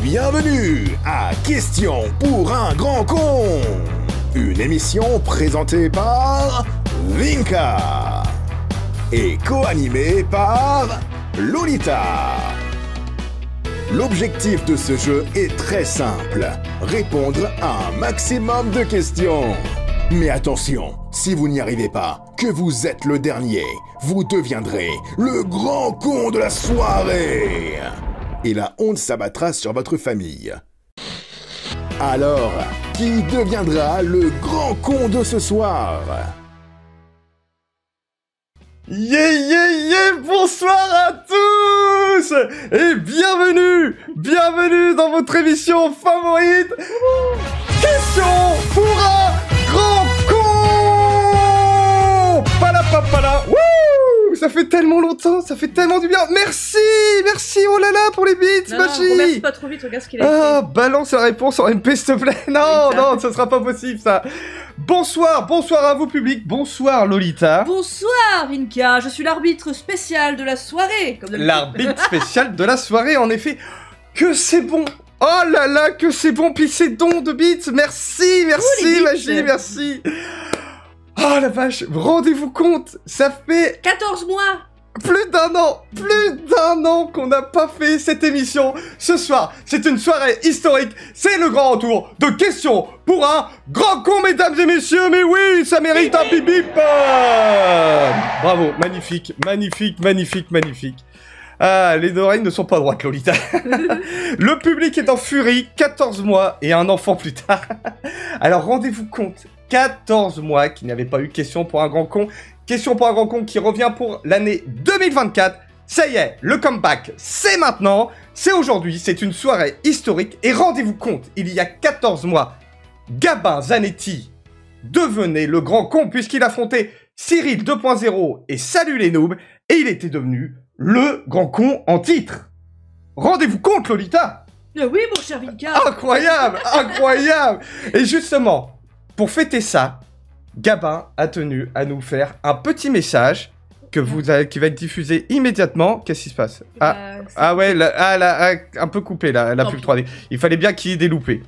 Bienvenue à Question pour un grand con, une émission présentée par Vinka et co-animée par Lolita. L'objectif de ce jeu est très simple, répondre à un maximum de questions. Mais attention, si vous n'y arrivez pas, que vous êtes le dernier, vous deviendrez le grand con de la soirée. Et la honte s'abattra sur votre famille. Alors, qui deviendra le grand con de ce soir? Bonsoir à tous et bienvenue dans votre émission favorite, Question pour un grand con. Palapapala. Wouh, ça fait tellement longtemps, ça fait tellement du bien. Merci, oh là là pour les beats, Machi. Non, remercie pas trop vite, regarde ce qu'il a fait. Ah, balance la réponse en MP s'il te plaît. Non, ça sera pas possible ça. Bonsoir à vous public, bonsoir Lolita. Bonsoir Vinka, je suis l'arbitre spécial de la soirée. L'arbitre spécial de la soirée, en effet. Que c'est bon. Oh là là, que c'est bon, puis c'est don de beats. Merci, Magie, merci. Oh la vache, rendez-vous compte, ça fait 14 mois. Plus d'un an qu'on n'a pas fait cette émission. Ce soir, c'est une soirée historique. C'est le grand retour de Questions pour un grand con, mesdames et messieurs. Mais oui, ça mérite un bip bip. Bravo, magnifique. Ah, les oreilles ne sont pas droites, Lolita. Le public est en furie, 14 mois et un enfant plus tard. Alors rendez-vous compte, 14 mois qu'il n'y avait pas eu Question pour un grand con. Question pour un grand con qui revient pour l'année 2024. Ça y est, le comeback, c'est maintenant, c'est aujourd'hui, c'est une soirée historique. Et rendez-vous compte, il y a 14 mois, Gabin Zanetti devenait le grand con puisqu'il affrontait Cyril 2.0 et Salut les noobs. Et il était devenu le grand con en titre. Rendez-vous compte, Lolita. Oui, mon cher Vinka. Incroyable. Et justement, pour fêter ça, Gabin a tenu à nous faire un petit message qui va être diffusé immédiatement. Qu'est-ce qui se passe? Un peu coupé la pub 3D. Il fallait bien qu'il y ait des loupés.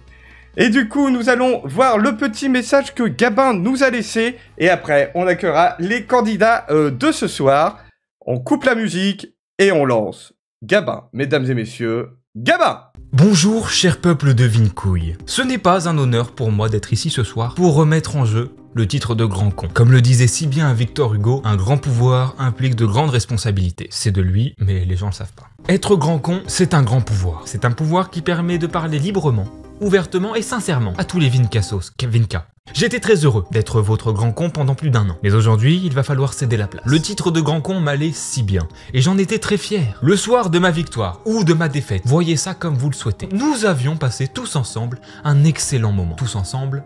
Et du coup, nous allons voir le petit message que Gabin nous a laissé. Et après, on accueillera les candidats de ce soir. On coupe la musique et on lance Gabin, mesdames et messieurs. Gabin! Bonjour, cher peuple de Vincouille. Ce n'est pas un honneur pour moi d'être ici ce soir pour remettre en jeu le titre de grand con. Comme le disait si bien Victor Hugo, un grand pouvoir implique de grandes responsabilités. C'est de lui, mais les gens le savent pas. Être grand con, c'est un grand pouvoir. C'est un pouvoir qui permet de parler librement, ouvertement et sincèrement à tous les Vincassos, Vinka. J'étais très heureux d'être votre grand con pendant plus d'un an. Mais aujourd'hui, il va falloir céder la place. Le titre de grand con m'allait si bien. Et j'en étais très fier. Le soir de ma victoire ou de ma défaite, voyez ça comme vous le souhaitez. Nous avions passé tous ensemble un excellent moment. Tous ensemble,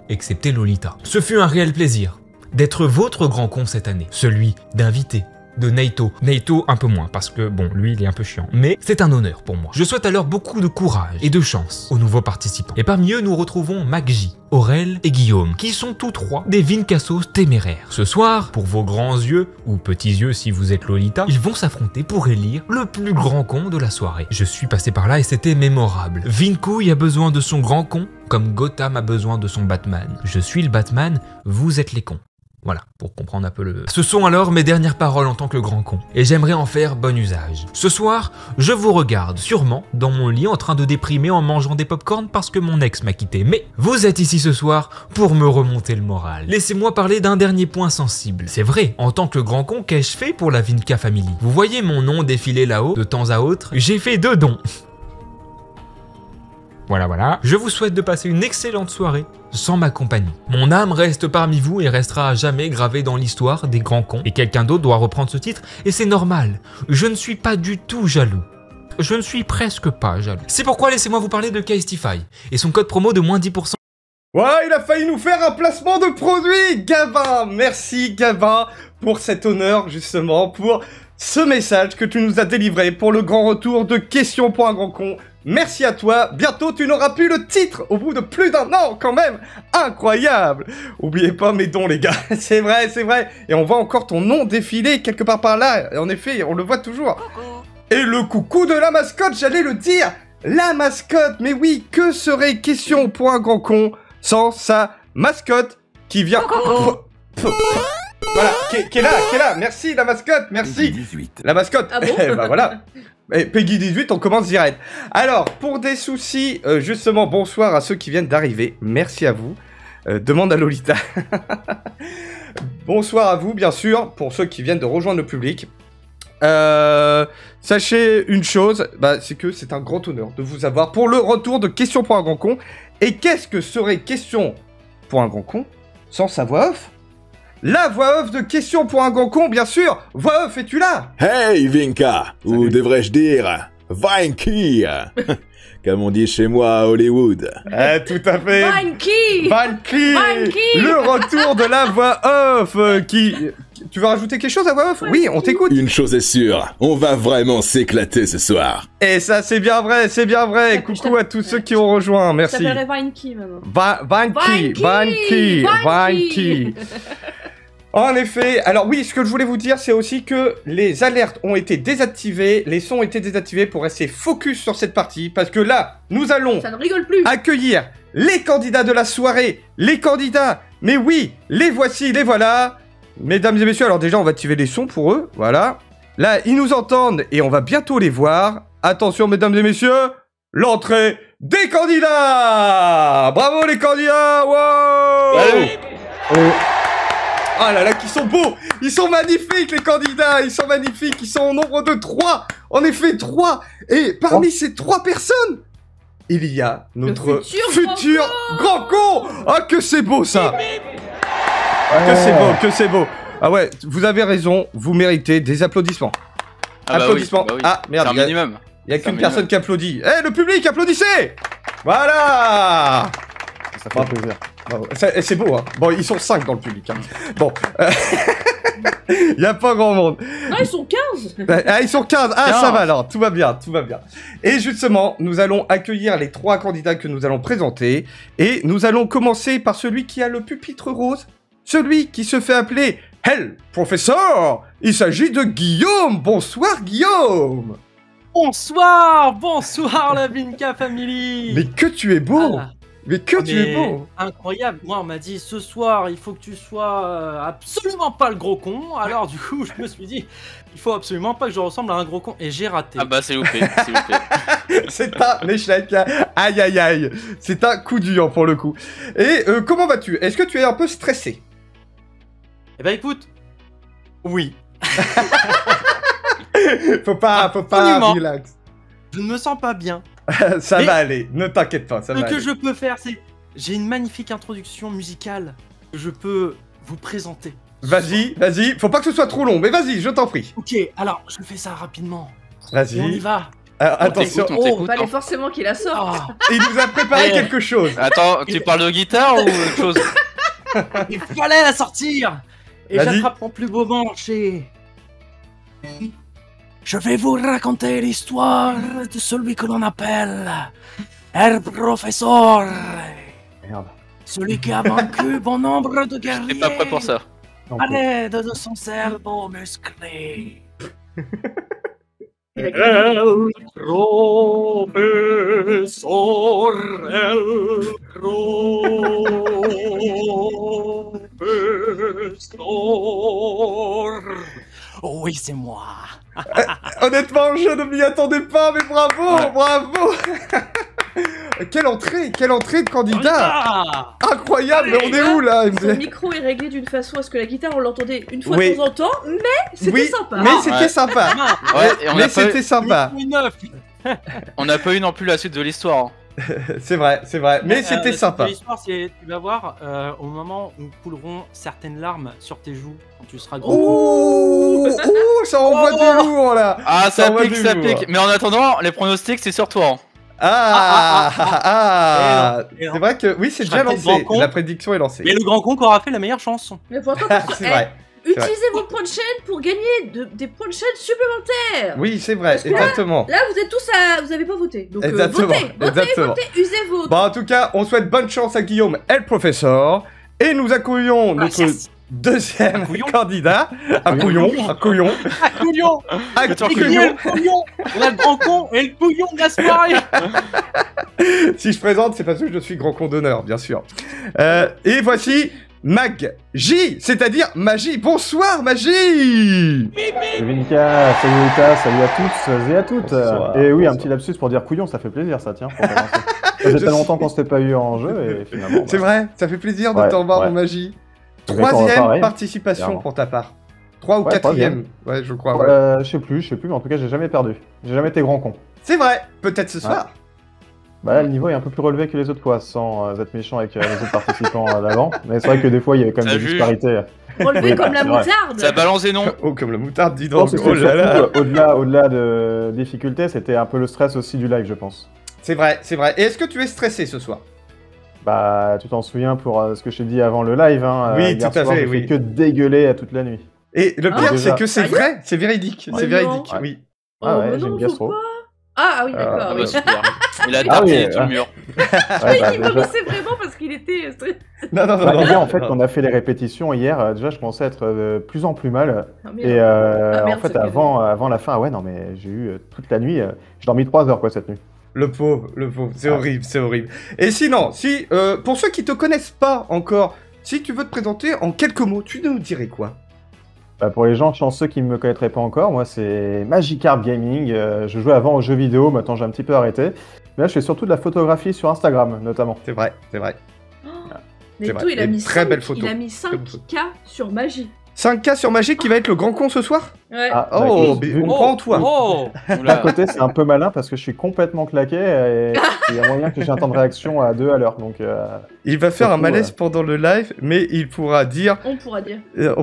excepté Lolita. Ce fut un réel plaisir d'être votre grand con cette année. Celui d'inviter de Naito. Naito un peu moins parce que bon, lui il est un peu chiant. Mais c'est un honneur pour moi. Je souhaite alors beaucoup de courage et de chance aux nouveaux participants. Et parmi eux, nous retrouvons Magji, Aurel et Guillaume, qui sont tous trois des Vincassos téméraires. Ce soir, pour vos grands yeux, ou petits yeux si vous êtes Lolita, ils vont s'affronter pour élire le plus grand con de la soirée. Je suis passé par là et c'était mémorable. Vincouille a besoin de son grand con, comme Gotham a besoin de son Batman. Je suis le Batman, vous êtes les cons. Voilà, pour comprendre un peu le... Ce sont alors mes dernières paroles en tant que grand con, et j'aimerais en faire bon usage. Ce soir, je vous regarde sûrement dans mon lit en train de déprimer en mangeant des pop-corn parce que mon ex m'a quitté. Mais vous êtes ici ce soir pour me remonter le moral. Laissez-moi parler d'un dernier point sensible. C'est vrai, en tant que grand con, qu'ai-je fait pour la Vinka Family? Vous voyez mon nom défiler là-haut de temps à autre? J'ai fait 2 dons. Voilà. Je vous souhaite de passer une excellente soirée sans ma compagnie. Mon âme reste parmi vous et restera à jamais gravée dans l'histoire des grands cons. Et quelqu'un d'autre doit reprendre ce titre, et c'est normal. Je ne suis pas du tout jaloux. Je ne suis presque pas jaloux. C'est pourquoi laissez-moi vous parler de Casetify et son code promo de moins 10%. Ouais, il a failli nous faire un placement de produit, Gabin. Merci, Gabin, pour cet honneur, justement, pour ce message que tu nous as délivré pour le grand retour de Question pour un grand con. Merci à toi, bientôt tu n'auras plus le titre au bout de plus d'un an quand même. Incroyable. Oubliez pas mes dons les gars, c'est vrai. Et on voit encore ton nom défiler quelque part par là, en effet, on le voit toujours. Et le coucou de la mascotte, j'allais le dire. la mascotte. Mais oui, que serait question pour un grand con sans sa mascotte qui vient... Voilà, qui est là, merci la mascotte, merci. 18. La mascotte. Ah bon Bah voilà. Et Peggy 18, on commence direct. Alors, pour des soucis, justement, bonsoir à ceux qui viennent d'arriver. Merci à vous. Demande à Lolita. Bonsoir à vous, bien sûr, pour ceux qui viennent de rejoindre le public. Sachez une chose, c'est que c'est un grand honneur de vous avoir pour le retour de Question pour un grand con. Et qu'est-ce que serait Question pour un grand con sans sa voix off? La voix off de Question pour un grand con, bien sûr. Voix off, es-tu là? Hey Vinka, ou devrais-je dire Vinky, comme on dit chez moi à Hollywood. Tout à fait. Vinky Vinky, Vinky le retour de la voix off qui... Tu veux rajouter quelque chose à voix off? Oui, on t'écoute. Une chose est sûre, on va vraiment s'éclater ce soir. Et ça, c'est bien vrai, c'est bien vrai. Coucou à tous ceux qui ont rejoint, Je merci. t'appellerai Vinky maintenant. Vinky. En effet, alors oui, ce que je voulais vous dire, c'est aussi que les alertes ont été désactivées, les sons ont été désactivés pour rester focus sur cette partie, parce que là, nous allons Ça ne rigole plus. accueillir les candidats de la soirée, les candidats, mais oui, les voici, les voilà. Mesdames et messieurs, alors déjà, on va activer les sons pour eux, voilà. Là, ils nous entendent et on va bientôt les voir. Attention, mesdames et messieurs, l'entrée des candidats. Bravo les candidats, wow. Ah là là, qu'ils sont beaux! Ils sont magnifiques, les candidats! Ils sont magnifiques! Ils sont au nombre de 3! En effet, 3! Et parmi ces 3 personnes, il y a notre futur grand con! Ah, que c'est beau, ça! Que c'est beau! Ah ouais, vous avez raison, vous méritez des applaudissements. Applaudissements. Oui. Ah, merde, C'est un minimum. il y a qu'une personne qui applaudit. Eh, le public, applaudissez! Voilà! Ça fait plaisir. Bravo. C'est beau, hein. Bon, ils sont 5 dans le public. Hein. Bon. Il y a pas grand monde. Non, ils sont 15. Ah, ils sont 15. Ah, 15. ça va alors. Tout va bien, tout va bien. Et justement, nous allons accueillir les 3 candidats que nous allons présenter. Et nous allons commencer par celui qui a le pupitre rose. Celui qui se fait appeler Hell Professor. Il s'agit de Guillaume. Bonsoir, Guillaume. Bonsoir la Vinka Family. Mais que tu es beau. Ah. Mais que tu es beau. Incroyable. Moi, on m'a dit ce soir, il faut que tu sois absolument pas le gros con. Alors, du coup, je me suis dit, il faut absolument pas que je ressemble à un gros con. Et j'ai raté. Ah bah c'est loupé, c'est loupé. C'est un échec. Aïe aïe aïe. C'est un coup dur pour le coup. Et comment vas-tu? Est-ce que tu es un peu stressé? Eh ben, écoute. Oui. Faut pas, Absolument. relax. Je ne me sens pas bien. Ça Mais- va aller. Ne t'inquiète pas, ça Ce va que aller. je peux faire, c'est. J'ai une magnifique introduction musicale que je peux vous présenter. Vas-y. Faut pas que ce soit trop long, mais vas-y, je t'en prie. Ok, alors, je fais ça rapidement. Et on y Vas-y. va. Attention. On t'écoute, Fallait hein. forcément qu'il la sorte. Ah, Il nous a préparé Eh. quelque chose. Attends, tu parles de guitare ou autre chose? il fallait la sortir. Et Vas-y. j'attrape mon plus beau manche et... Je vais vous raconter l'histoire de celui que l'on appelle Herr Professor. Merde. Celui qui a vaincu bon nombre de guerriers. T'es pas prêt pour ça. À l'aide de son cerveau musclé. Il a El professor, el professor. Oui, c'est moi. Honnêtement, je ne m'y attendais pas, mais bravo, Ouais. bravo. Quelle entrée de candidat. Ah, Incroyable, mais on est où là Son micro est réglé d'une façon à ce que la guitare on l'entendait une fois Oui. de temps en temps, mais c'était Oui, sympa. mais c'était Ouais. sympa. Ouais, et on Mais n'a pas, c'était sympa. on n'a pas eu non plus la suite de l'histoire. hein. C'est vrai, mais c'était sympa. L'histoire, c'est, tu vas voir, au moment où couleront certaines larmes sur tes joues quand tu seras gros. Ouh, ça envoie du lourd là. Ah, Ça ça envoie pique, du ça lourd. pique. Mais en attendant, les pronostics, c'est sur toi. hein. Et non. C'est vrai que oui, c'est Je déjà raconte lancé. grand con. La prédiction est lancée. Mais le grand con qui aura fait la meilleure chanson. Mais pourtant, C'est vrai. utilisez vos points de chaîne pour gagner des points de chaîne supplémentaires. Oui, c'est vrai, Parce que là- exactement. Là, vous êtes tous à... Vous avez pas voté. Donc Exactement, votez, exactement. votez, usez vos... Bon, en tout cas, on souhaite bonne chance à Guillaume et le professeur. Et nous accueillons notre Gracias. Deuxième couillon. candidat, un couillon, un couillon, Ah, couillon un Attends, Et qui est couillon. le couillon On a le grand con et le couillon de la soirée. Si je présente, c'est parce que je suis grand con d'honneur, bien sûr. Et voici Mag-J, c'est-à-dire Magie. Bonsoir, Magie. Salut Vinka, salut Rita, salut à tous et à toutes. Bonsoir, Et oui, un bonsoir. petit lapsus pour dire couillon, ça fait plaisir ça, tiens, pour commencer. Ça faisait Je pas longtemps qu'on s'était pas eu en jeu et finalement... C'est vrai, ça fait plaisir de Ouais, t'en voir, ouais. mon Magie. Exactement Troisième pareil, participation clairement. pour ta part. 3 ou Ouais, 4e, ouais, je crois. Ouais. Je sais plus, mais en tout cas, j'ai jamais perdu. J'ai jamais été grand con. C'est vrai, peut-être ce soir. Bah là, le niveau est un peu plus relevé que les autres fois, sans être méchant avec les autres participants d'avant. Mais c'est vrai que des fois, il y avait quand même Ça des juge. disparités. Relevé Oui, comme la c'est vrai. moutarde. Ça balance des noms. Oh, comme la moutarde, dis Je donc. pense que Oh c'était là là. surtout, au-delà de difficulté, c'était un peu le stress aussi du live, je pense. C'est vrai, c'est vrai. Et est-ce que tu es stressé ce soir? Bah, tu t'en souviens pour ce que je t'ai dit avant le live, hein. Oui, hier tout à soir, fait, j'ai oui. fait que dégueuler toute la nuit. Et le Ah, pire, déjà. c'est que c'est Sérieux vrai, c'est véridique, Mais c'est non. véridique, Ouais. oui. Ah ouais, mais j'ai non, une gastro. faut pas. Ah oui, d'accord. Ah oui. bah super. Il a Ah tartiné oui, tout le mur. Ouais, bah, Il déjà- commençait vraiment parce qu'il était stressé. Non, non, non, Bah, non. les gars, en fait, quand on a fait les répétitions hier, déjà, je commençais à être de plus en plus mal. Ah, Et merde. en merde, fait, c'est avant la fin, ah ouais, non, mais j'ai eu toute la nuit. J'ai dormi 3 heures, quoi, cette nuit. Le pauvre, c'est Ah. horrible, c'est horrible. Et sinon, si, pour ceux qui te connaissent pas encore, si tu veux te présenter en quelques mots, tu nous dirais quoi? Bah, pour les gens chanceux qui ne me connaîtraient pas encore, moi, c'est Magikarp Gaming. Je jouais avant aux jeux vidéo, maintenant j'ai un petit peu arrêté. Mais là, je fais surtout de la photographie sur Instagram, notamment. C'est vrai, c'est vrai. Mais C'est tout, vrai. il a Et mis très 5, belle photo. il a mis Très belle 5K sur magie. 5K sur Magic qui va être le grand con ce soir? Ouais. Ah, bah, Oh, vu- mais on vu- croit en toi. Oh D'un Oula. côté, c'est un peu malin parce que je suis complètement claqué et il y a moyen que j'ai un temps de réaction à 2 à l'heure. Donc, Il va faire un Surtout, malaise pendant le live, mais il pourra dire, On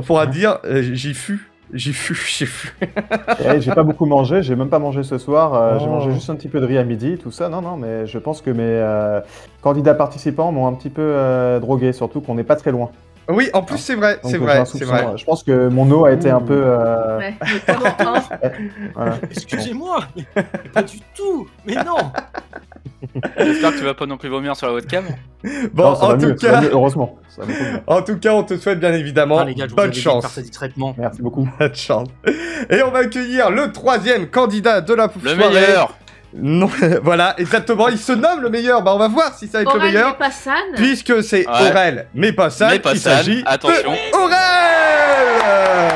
pourra dire. j'y fus, j'y fus, j'y fus. et j'ai pas beaucoup mangé, j'ai même pas mangé ce soir. J'ai Oh. mangé juste un petit peu de riz à midi, tout ça. Non, mais je pense que mes candidats participants m'ont un petit peu drogué, surtout qu'on n'est pas très loin. Oui, en plus c'est vrai, Donc, c'est j'ai un vrai, soupçon. c'est vrai. Je pense que mon eau a été un peu. Ouais, mais comment, hein Voilà. Excusez-moi, mais pas du tout. Mais non. J'espère que tu vas pas non plus vomir sur la webcam. Bon, Non, ça va en tout mieux, ça va cas, mieux, heureusement. Ça va beaucoup mieux. en tout cas, on te souhaite bien évidemment Ah, les gars, je vous bonne avais dit de faire chance. ça discrètement. Merci beaucoup. Bonne chance. Et on va accueillir le 3e candidat de la Le soirée. meilleur. Non, voilà, exactement. Il se nomme le meilleur. Bah, on va voir si ça va être le Aurel meilleur. n'est pas San. Puisque c'est Ouais. Aurel, mais pas ça. Mais pas il San. s'agit Attention. de Aurel.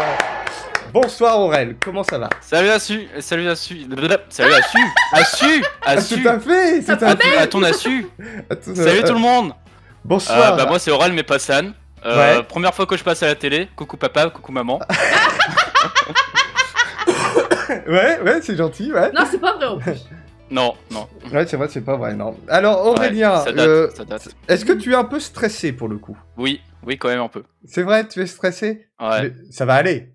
Bonsoir Aurel, comment ça va? Salut Assu. Salut Assu. Salut Assu. Assu. Assu. Tout à fait, tout à fait. À ton Assu. Tout- Salut tout le monde. Bonsoir. Bah moi c'est Aurel mais pas San. Ouais. Première fois que je passe à la télé. Coucou papa, coucou maman. Ouais, c'est gentil, ouais. Non, c'est pas vrai en plus. Non, non. Ouais, c'est vrai, c'est pas vrai, non. Alors Aurélien, Ouais, ça date, ça date. est-ce que tu es un peu stressé pour le coup? Oui, oui quand même un peu. C'est vrai, tu es stressé? Ouais. Mais ça va aller.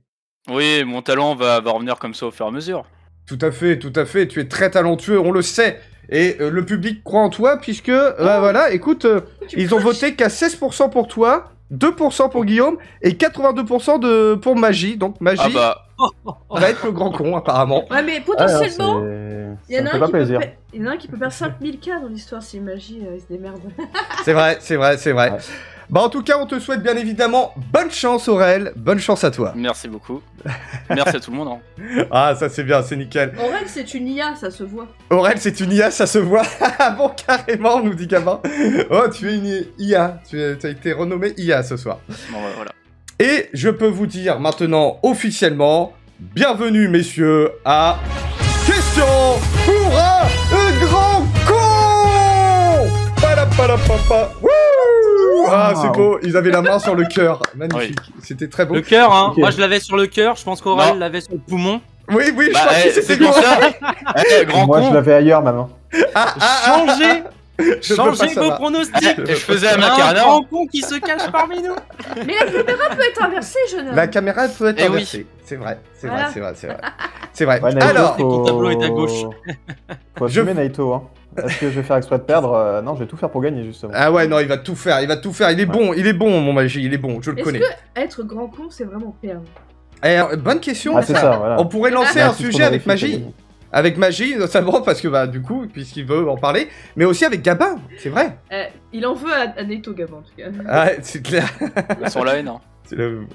Oui, mon talent va revenir comme ça au fur et à mesure. Tout à fait, tu es très talentueux, on le sait. Et le public croit en toi puisque, voilà, écoute, ils ont voté qu'à 16% pour toi, 2% pour Guillaume et 82% pour Magie. Donc Magie Ah bah, va être le grand con apparemment. Ouais, mais Ah, non, potentiellement, il y ça en me a fait un pas qui peut plaisir. il y en a un qui peut perdre 5000K dans l'histoire si Magie il se démerde. C'est vrai, c'est vrai, c'est vrai. Ouais. Bah en tout cas, on te souhaite bien évidemment bonne chance Aurel, bonne chance à toi. merci beaucoup. Merci à tout le monde. Hein. Ah ça c'est bien, c'est nickel. Aurel, c'est une IA, ça se voit. Aurel c'est une IA, ça se voit. Bon carrément, nous dit Gabin. Oh tu es une IA, tu as été renommé IA ce soir. Bon, voilà. Et je peux vous dire maintenant officiellement, bienvenue messieurs à Question pour un grand con. Palapalapapa. Wouh. Ah c'est beau, ils avaient la main sur le cœur, magnifique, c'était très beau. Le cœur, hein. Ok. Moi, je l'avais sur le cœur. Je pense qu'Aurel Non. l'avait sur le poumon. Oui, oui, je Bah, crois que c'est c'était pour moi. ça. Grand Moi, je con. l'avais ailleurs, ma main. Changez, Je peux pas changez vos savoir. pronostics. Je faisais à Un Macarena. grand con qui se cache parmi nous. Mais la caméra peut être inversée, jeune homme. La caméra elle peut être Eh oui. inversée. C'est vrai, c'est vrai, Voilà. c'est vrai, c'est vrai. C'est vrai. Ouais, Naito, Alors, Et ton tableau est à gauche. Faut Je- assumer Naito, hein. Est-ce que je vais faire exprès de perdre? Non, je vais tout faire pour gagner, justement. ah ouais, non, il va tout faire, il va tout faire. Il est bon, mon Magie, il est bon, je le Est-ce connais. que être grand con, c'est vraiment perdre? Eh, bonne question. Ah, c'est ça, voilà. On pourrait lancer Ah, un si sujet je avec vérifie, Magie. avec Magie, notamment, parce que, bah, du coup, puisqu'il veut en parler, mais aussi avec Gabin, c'est vrai. Il en veut à Neto Gabin, en tout cas. Ah, c'est clair. Sur la haine, hein.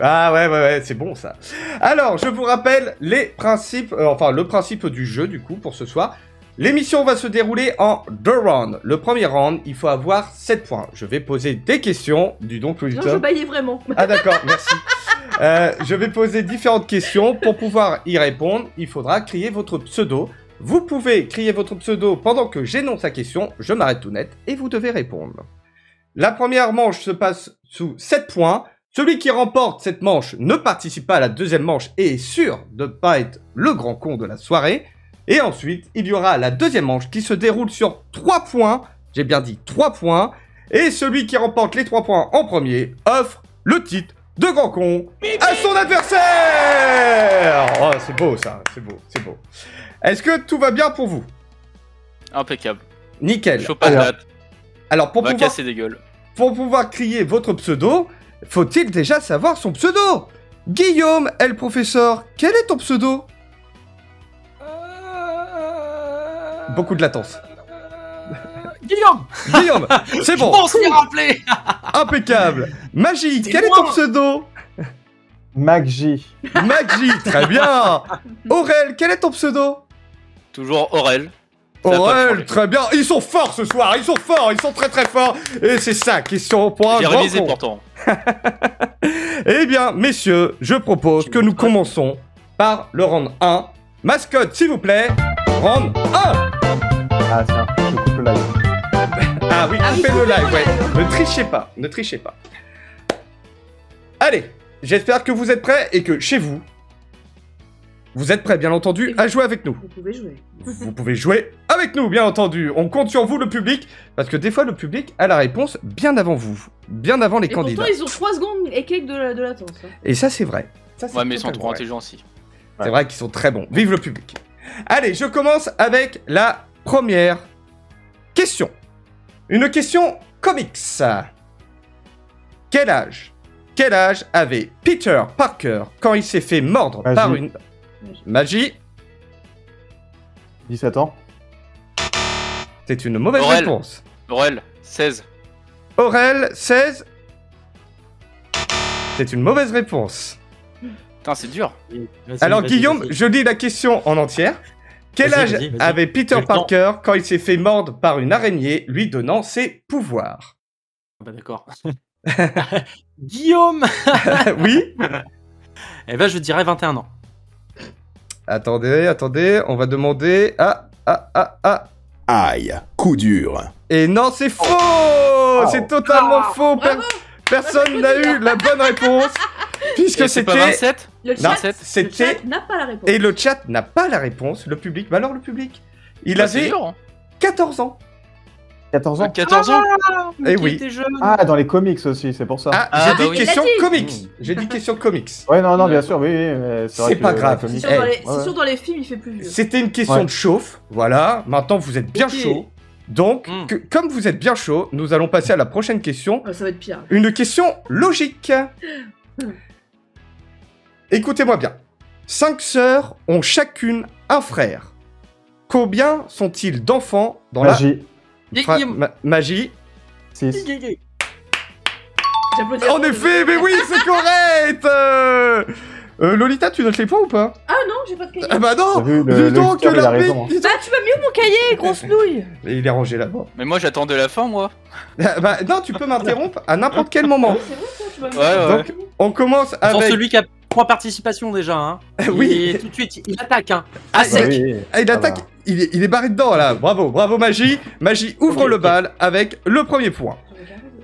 Ah ouais, c'est bon ça. Alors, je vous rappelle les principes, le principe du jeu du coup pour ce soir. L'émission va se dérouler en 2 rounds. Le premier round, il faut avoir 7 points. Je vais poser des questions du donc Non, je baillais vraiment. Ah d'accord, merci. Je vais poser différentes questions. Pour pouvoir y répondre, il faudra crier votre pseudo. Vous pouvez crier votre pseudo pendant que j'énonce la question, je m'arrête tout net et vous devez répondre. La première manche se passe sous 7 points. Celui qui remporte cette manche ne participe pas à la deuxième manche et est sûr de ne pas être le grand con de la soirée. Et ensuite, il y aura la deuxième manche qui se déroule sur 3 points. J'ai bien dit 3 points. Et celui qui remporte les 3 points en premier offre le titre de grand con à son adversaire. Oh, c'est beau ça, c'est beau, c'est beau. Est-ce que tout va bien pour vous? Impeccable. Nickel. Chaud patate. Alors, On va casser des gueules. pour pouvoir crier votre pseudo, faut-il déjà savoir son pseudo? Guillaume, le professeur, quel est ton pseudo? Beaucoup de latence. Guillaume, c'est bon. Je pense s'y rappeler. Impeccable. Magie, C'est quel est moi. ton pseudo? Maggie. Magie, très bien. Aurel, quel est ton pseudo? Toujours Aurel. Ça a pas Aurel, changé. très bien. Ils sont forts ce soir, ils sont forts, ils sont très très forts. Et c'est ça, question pour un J'ai grand révisé con. pourtant. Eh bien, messieurs, je propose que nous commençons par le round 1. Mascotte, s'il vous plaît. Round 1. Ah tiens, je coupe le live. Ah oui, Ah oui, coupez le coupez live, le ouais. live. Ne trichez pas, ne trichez pas. Allez, j'espère que vous êtes prêts et que chez vous, vous êtes prêts, bien entendu, à jouer avec nous. Vous pouvez jouer. Vous pouvez jouer avec nous, bien entendu. On compte sur vous, le public, parce que des fois, le public a la réponse bien avant vous, bien avant les Et candidats. pourtant, ils ont 3 secondes et quelques de latence. Hein. Et ça, c'est vrai. Ça, c'est Ouais, mais ils sont totalement trop vrai. intelligents aussi. C'est vrai qu'ils sont très bons. Vive le public. Allez, je commence avec la première question. Une question comics. Quel âge avait Peter Parker quand il s'est fait mordre Magie. par une... Magie? 17 ans. C'est une mauvaise Aurel. réponse. Aurel, 16. Aurel, 16. C'est une mauvaise réponse. Putain, c'est dur. Vas-y, Alors vas-y, Guillaume, vas-y. je lis la question en entière. Quel Vas-y, âge vas-y, vas-y. avait Peter J'ai le temps. Parker quand il s'est fait mordre par une araignée lui donnant ses pouvoirs? Bah d'accord. Guillaume. Oui? Eh ben je dirais 21 ans. Attendez, on va demander... Aïe, coup dur. Et non, c'est faux. C'est totalement faux. Bravo. Personne n'a eu la bonne réponse. Puisque Et c'est pas c'était... 27? Le Non, chat, c'était... le chat n'a pas la réponse. Et le chat n'a pas la réponse. Le public... Bah alors le public. Il Bah, c'est avait dur, hein. 14 ans. 14 ans. 14 ans? Eh Qui oui. était jeune. Ah, dans les comics aussi, c'est pour ça. Ah, Ah, j'ai bah dit oui. question Il l'a dit. comics. J'ai dit question comics. Ouais, non, bien sûr, oui, mais C'est vrai pas que grave. la C'est comics- sûr, Eh, dans les- ouais. c'est sûr, dans les films, il fait plus vieux. C'était une question Ouais. de chauffe. Voilà. Maintenant, vous êtes bien Ok. chaud. Donc, Mm. comme vous êtes bien chaud, nous allons passer à la prochaine question. Ça va être pire. Une question logique. Écoutez-moi bien. 5 sœurs ont chacune un frère. Combien sont-ils d'enfants dans Magie. la magie? 6. J'applaudis. En effet, mais oui, c'est correct. Lolita, tu notes les points ou pas? Ah non, j'ai pas de cahier. Ah bah non. T'as vu, Dis le donc, lecteur, il a l'arbitre, raison, hein. dis donc. Ah, tu m'as mis où mon cahier, grosse nouille? Et il est rangé là-bas. Mais moi, j'attendais la fin, moi. Bah non, tu peux m'interrompre à n'importe quel moment. C'est vrai, ça, tu m'as mis. Ouais. Donc, on commence Sans avec... celui qui a 3 participations déjà. Hein. Oui. Et tout de suite, il attaque. Hein. Ah, sec. Oui, Ah, il ça attaque, va. il est barré dedans là. Bravo Magie. Magie ouvre Ok, le ok. bal avec le premier point.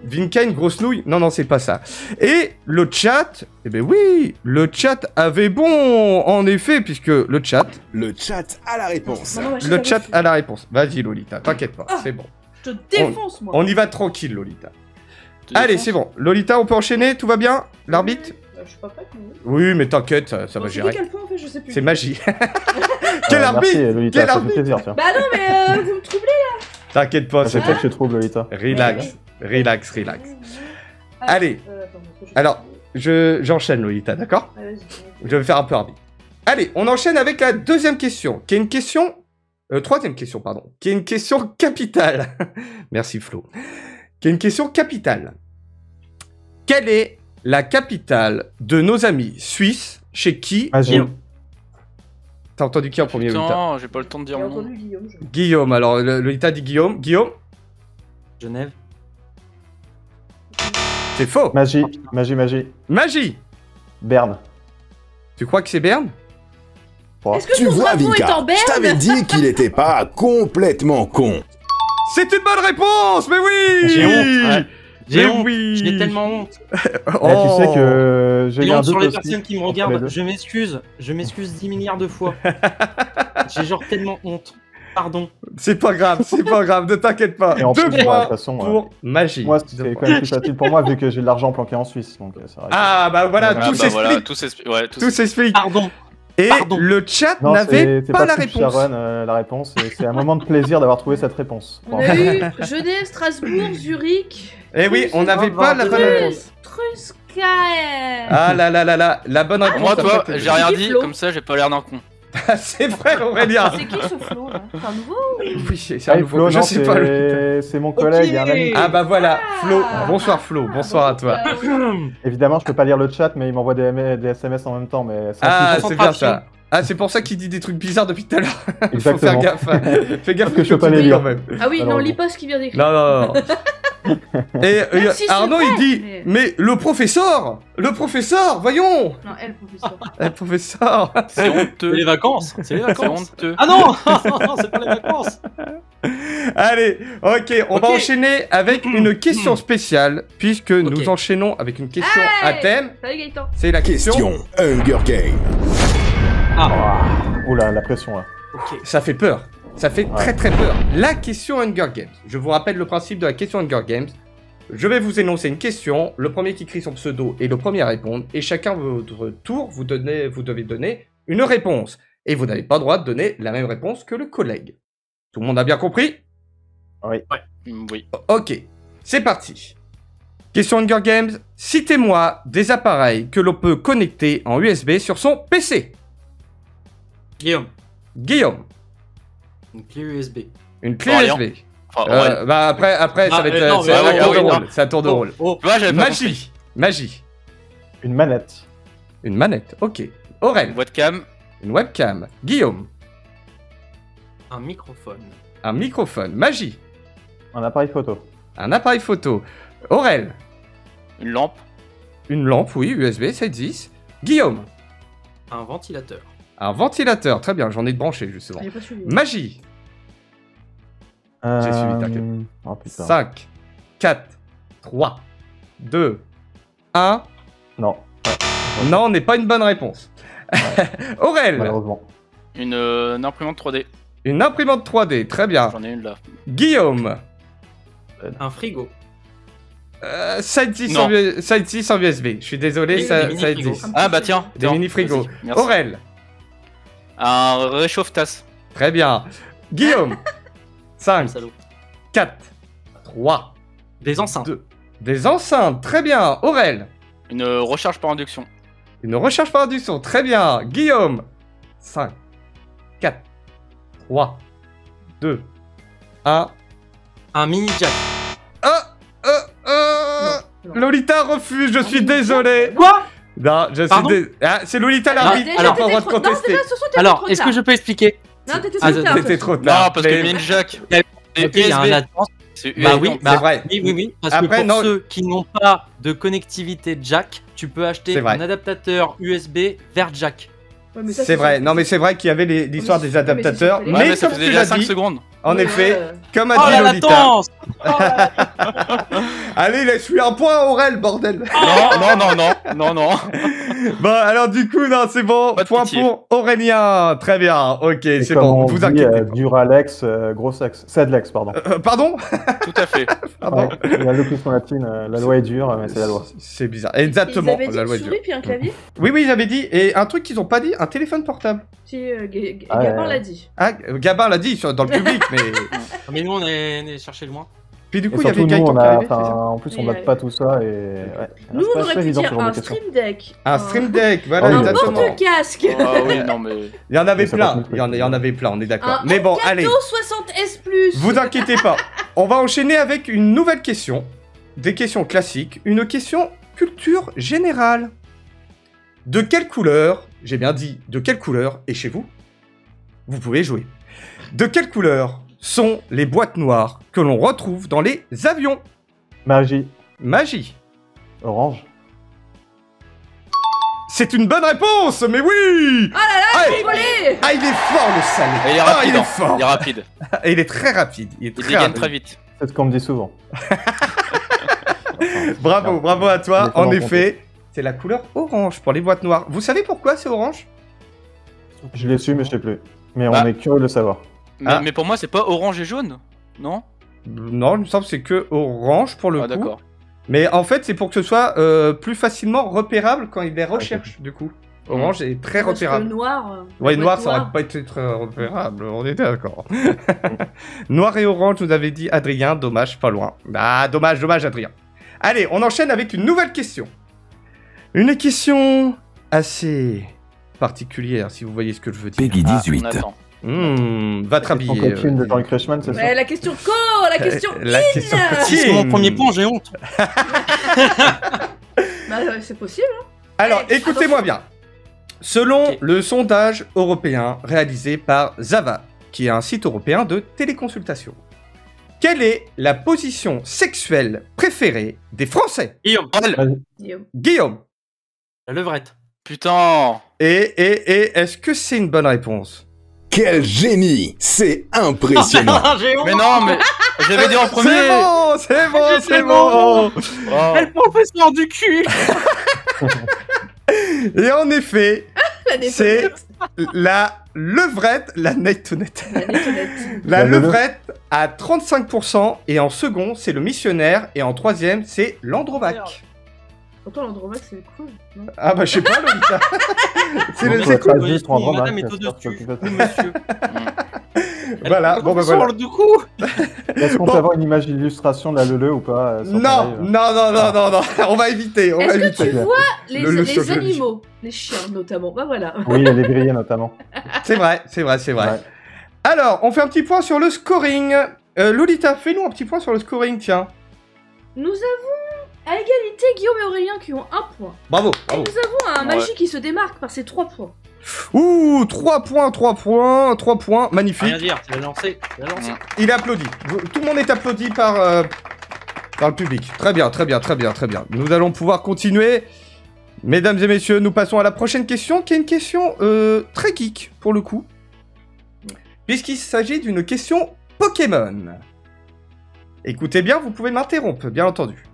Vinka, une grosse nouille? Non, c'est pas ça. Et le chat, eh ben oui, le chat avait bon, en effet, puisque le chat Le chat a la réponse. Non, non, je Le sais chat pas, a la réponse. Vas-y, Lolita, t'inquiète pas, Ah. c'est bon. Je te défonce, moi. On y va tranquille, Lolita. Tu Allez, défonces. c'est bon. Lolita, on peut enchaîner, tout va bien? L'arbitre? Je suis pas prête, mais... Oui, mais t'inquiète, ça va C'est gérer. quel point, en fait, je sais plus. C'est magie. Quel arbitre? Merci, Lolita, Quel ça fait arbitre? plaisir, tiens. Bah non, mais vous me troublez. T'inquiète pas, C'est c'est toi que je trouve, Lolita. relax. Relax. Ah, Allez. attends, parce que je- Alors, j'enchaîne, Lolita, d'accord? Ah, vas-y. Je vais faire un peu arbitre. Allez, on enchaîne avec la deuxième question, qui est une question Troisième question, pardon. Qui est une question capitale. Merci Flo. Qui est une question capitale. Quelle est la capitale de nos amis suisses chez qui Magie. T'as entendu qui en premier, Lolita? Putain, j'ai pas le temps de dire J'ai mon nom. entendu Guillaume. Guillaume. Alors, Lolita dit Guillaume. Guillaume, Genève. c'est faux. Magie. Magie. Berne. Tu crois que c'est Berne? Est-ce que Tu ton vois, bravo est Vinka, en berne? je t'avais dit qu'il était pas complètement con. C'est une bonne réponse, mais oui. J'ai honte. Ouais. J'ai Mais honte. oui. J'ai tellement honte. Oh. Tu sais que j'ai J'ai eu un honte sur doute les aussi personnes qui me entre les regardent. deux. Je m'excuse 10 milliards de fois. J'ai genre tellement honte. Pardon. C'est pas grave, ne t'inquiète pas. Et en 2 plus, de points toute façon, pour Magie. moi, Deux c'est points. quand même plus facile pour moi vu que j'ai de l'argent planqué en Suisse. Donc, c'est vrai que- Ah bah voilà, Ah, tout s'explique. voilà, tout s'explique. Ouais, tout Tout s'explique. Pardon. Et Pardon. le chat Non, n'avait c'est pas la Steve réponse. Sharon, la réponse. Et c'est un moment de plaisir d'avoir trouvé cette réponse. On a eu Genève, Strasbourg, Zurich. Eh oui, on n'avait pas la bonne réponse. Truskaer. Ah là là là là, la bonne réponse. Moi, en toi, fait, j'ai rien Qui dit, Flo comme ça, j'ai pas l'air d'un con. C'est vrai, Aurélien. C'est qui ce Flo là? C'est un nouveau? Oui, c'est un Ah, nouveau. Flo, Je non, sais pas. c'est mon collègue et un ami. Ah bah voilà, Flo. Ah. Bonsoir Flo, bonsoir à toi. Évidemment, je peux pas lire le chat, mais il m'envoie des SMS en même temps. Mais ça Ah, suffit. c'est bien ça. Ah, c'est pour ça qu'il dit des trucs bizarres depuis tout à l'heure. Faut faire Exactement. gaffe. Fais gaffe Que je peux pas les tu dis lire. quand même. Ah oui, non, Alors, lis pas ce qu'il vient d'écrire. Non, non, non. Et Même si c'est Arnaud, vrai, il dit, mais le professeur, voyons. Non, elle, professeur. Le professeur. C'est C'est honteux. les vacances. C'est les C'est vacances. honteux. Ah non, non, c'est pas les vacances. Allez, ok, on va Ok. enchaîner avec une question spéciale, puisque nous enchaînons avec une question à Hey thème. Salut Gaëtan. C'est la question. Question Hunger Game. Oula, la pression là. Ok. Ça fait peur. Ça fait très très peur. La question Hunger Games. Je vous rappelle le principe de la question Hunger Games. Je vais vous énoncer une question. Le premier qui crie son pseudo est le premier à répondre. Et chacun votre tour, vous devez donner une réponse. Et vous n'avez pas le droit de donner la même réponse que le collègue. Tout le monde a bien compris? Oui. Oui. Ok, c'est parti. Question Hunger Games. Citez-moi des appareils que l'on peut connecter en USB sur son PC. Guillaume, Guillaume, une clé USB. une clé Aurélien. USB. Enfin, ouais. Bah après ça va être non, c'est mais un ouais, tour ouais, de ouais, rôle. non. C'est un tour de rôle. Oh, Tu vois, j'avais pas compris. Magie, magie. Une manette. Une manette, ok. Aurel, Webcam, une webcam. Guillaume, un microphone. un microphone. Magie, Un appareil photo. un appareil photo. Aurel, une lampe, une lampe, oui, USB, ça existe. Guillaume, Un ventilateur. un ventilateur. Très bien, j'en ai de branché justement. J'ai pas suivi. Magie, J'ai suivi, t'inquiète. Oh putain. 5, 4, 3, 2, 1. Non, Non, n'est pas une bonne réponse. Aurel, malheureusement. une imprimante 3D. une imprimante 3D. Très bien. J'en ai une là. Guillaume, Un frigo. Side 6 Non. en USB. Je suis désolé, Des ça mini-frigos. existe. Ah bah tiens. Des tiens, mini-frigos. vas-y, merci. Aurel, Un réchauffe-tasse. très bien. Guillaume, 5, Salaud. 4, 3, Des enceintes. 2. Des enceintes, très bien. Aurel, Une recharge par induction. une recharge par induction, très bien. Guillaume, 5, 4, 3, 2, 1. Un mini jack. Non. Lolita refuse, je suis désolé. Quoi? Non, je suis Pardon désolé. Ah, c'est Lolita Ah, l'arbitre, Déjà, elle a alors, pas le droit de t'étais trop- Non, contester. déjà, ce soir, t'étais Alors, trop est-ce tard. que je peux expliquer? Non, t'étais Ah, trop tard. C'était trop Non, tard. parce que Mais- mini jack. Ok, il y a un latence. C'est Bah oui, USB. c'est vrai. Oui, parce Après, que pour non. ceux qui n'ont pas de connectivité jack, tu peux acheter C'est vrai. un adaptateur USB vers jack. Ouais, mais ça, C'est vrai, non mais c'est vrai qu'il y avait l'histoire Mais des c'est- adaptateurs, mais c'est- Ouais, mais mais ça comme faisait tu déjà l'as 5 dit, secondes. en effet, comme a Oh dit la Lolita. latence. Allez, laisse-lui un point Aurel, bordel. Non. Bon, alors du coup, non, c'est bon, Pas de point pitié. pour Aurélien. Très bien, ok, Et c'est comme bon, on vous dit, inquiétez pas. Duralex, gros sexe. Sedlex, pardon. Pardon. Tout à fait. Pardon. Ouais, il y a l'opposition latine, la loi est dure, mais c'est la loi. C'est bizarre. Ils Exactement, avaient dit la loi est une dure. souris puis un clavier. Oui, j'avais dit. Et un truc qu'ils ont pas dit, un téléphone portable. Si, Ah, Gabin ouais. l'a dit. Ah, Gabin l'a dit dans le public, mais Mais nous, on est cherché loin. Puis du Et coup, il y avait surtout, nous, Gaëtan on qui a, arrivait, c'est ça en plus, on Et, note pas tout ça et. Ouais. Nous, C'est on pas aurait très pu évident, ce dire genre de un questions. stream deck. Un stream deck, voilà, Ah oui, Un exactement. porte-casque. Ah oui, non mais. Il y en avait Mais ça plein, va plus il y en avait plein, on est d'accord. Un Mais bon, Elgato allez, 60S+. vous inquiétez pas. On va enchaîner avec une nouvelle question. Des questions classiques. Une question culture générale. De quelle couleur, j'ai bien dit de quelle couleur, et chez vous, vous pouvez jouer. De quelle couleur sont les boîtes noires que l'on retrouve dans les avions? Magie. Magie. Orange. C'est une bonne réponse, mais oui! Ah là là, Ah, j'ai volé. Ah, il est fort le salé. Il est Ah, rapide, il est hein. fort. Il est rapide. Et il est très rapide. Il est Il très dégaine rapide. très vite. C'est ce qu'on me dit souvent. Bravo, bravo à Il toi. est En comment effet, c'est la couleur orange pour les boîtes noires. Vous savez pourquoi c'est orange? Je l'ai su, mais je sais plus. Mais Bah. on est curieux de le savoir. Mais, Ah. mais pour moi, c'est pas orange et jaune, non? Non, il me semble que c'est que orange pour le Ah coup. d'accord. Mais en fait, c'est pour que ce soit plus facilement repérable quand il les recherche, du coup. Orange est très Parce que repérable. noir. Ouais, la noir, boîte ça aurait pas été très repérable, on était d'accord. Noir et orange, vous avez dit Adrien, dommage, pas loin. Ah, dommage, dommage, Adrien. Allez, on enchaîne avec une nouvelle question. Une question assez particulière, si vous voyez ce que je veux dire. Peggy Ah, 18. on attend. Va te Son rhabiller. copine de Jean-Luc Reichmann, c'est ça? Mais la question co, la question La question in. C'est mon premier point, j'ai honte. Bah, c'est possible. Alors, Allez, écoutez-moi bien. Selon Ok. le sondage européen réalisé par Zava, qui est un site européen de téléconsultation, quelle est la position sexuelle préférée des Français? Guillaume, Guillaume. Guillaume. la levrette. Putain. Et est-ce que c'est une bonne réponse? Quel génie! C'est impressionnant! J'ai honte. Mais non, mais j'avais dit en premier. C'est bon, c'est bon, c'est C'est bon. bon. Oh. Quel professeur du cul. Et en effet, La c'est nétonnette. la levrette, la nettonnette. La nétonnette. La La levrette. levrette à 35%, et en second, c'est le missionnaire, et en troisième, c'est l'androvaque. Pourtant, l'Andromaque, c'est cool. non Ah bah je sais pas, Lolita. c'est le... Donc, c'est cool. Juste pour un grand Madame bac, est c'est sûr, au-dessus. c'est plus Oui, facile. monsieur. Voilà, bon bah voilà. Du coup. Est-ce qu'on Bon. peut avoir une image d'illustration de la Lele ou pas sur Non, pareil, non, on va éviter, on va Est-ce que éviter. tu vois les, Le les sur le animaux, les chiens notamment? Bah voilà. Oui, elle est grillée notamment. C'est vrai, c'est vrai, c'est vrai. Ouais. Alors, on fait un petit point sur le scoring. Lolita, fais-nous un petit point sur le scoring, tiens. Nous avons à égalité Guillaume et Aurélien qui ont 1 point. Bravo, Et bravo. nous avons un Ouais. Magie qui se démarque par ses 3 points. Ouh, 3 points, magnifique. Rien dire, tu l'as lancé. Tu l'as lancé. Il est applaudi. Tout le monde est applaudi par le public. Très bien, très bien, très bien, très bien. Nous allons pouvoir continuer. Mesdames et messieurs, nous passons à la prochaine question, qui est une question très geek, pour le coup. Puisqu'il s'agit d'une question Pokémon. Écoutez bien, vous pouvez m'interrompre, bien entendu.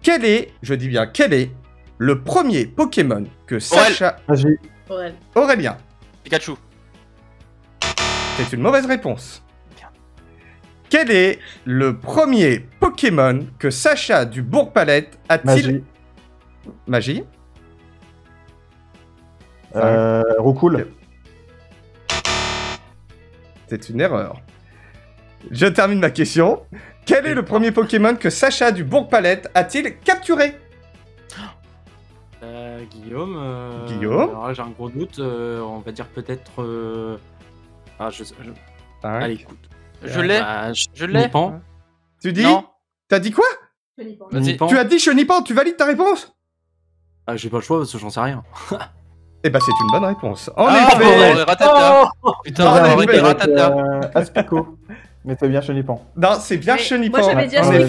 Quel est, je dis bien, quel est le premier Pokémon que Sacha... Magie. Ouais. Aurélien. Pikachu. C'est une mauvaise réponse. Quel est le premier Pokémon que Sacha du Bourg-Palette a-t-il... Magie. Magie. Roucoule. C'est une erreur. Je termine ma question. Quel est le premier Pokémon que Sacha du Bourg-Palette a-t-il capturé? Guillaume. Guillaume. Alors là, j'ai un gros doute. On va dire peut-être. Ah, Hein, Allez, écoute. Je l'ai. Bah, Je l'ai. Chenipan. Tu dis? Non. T'as dit quoi? Je l'ai pas. Vas-y. Chenipan. Tu as dit Chenipan, tu valides ta réponse? Ah, j'ai pas le choix parce que j'en sais rien. Eh ben, c'est une bonne réponse. En Ah, effet... bon, ratata. Putain, Oh, on aurait mais dit avec, ratata. Aspico. Mais c'est bien Chenipan. Non, c'est bien Mais Chenipan. moi, j'avais dit en Aspico.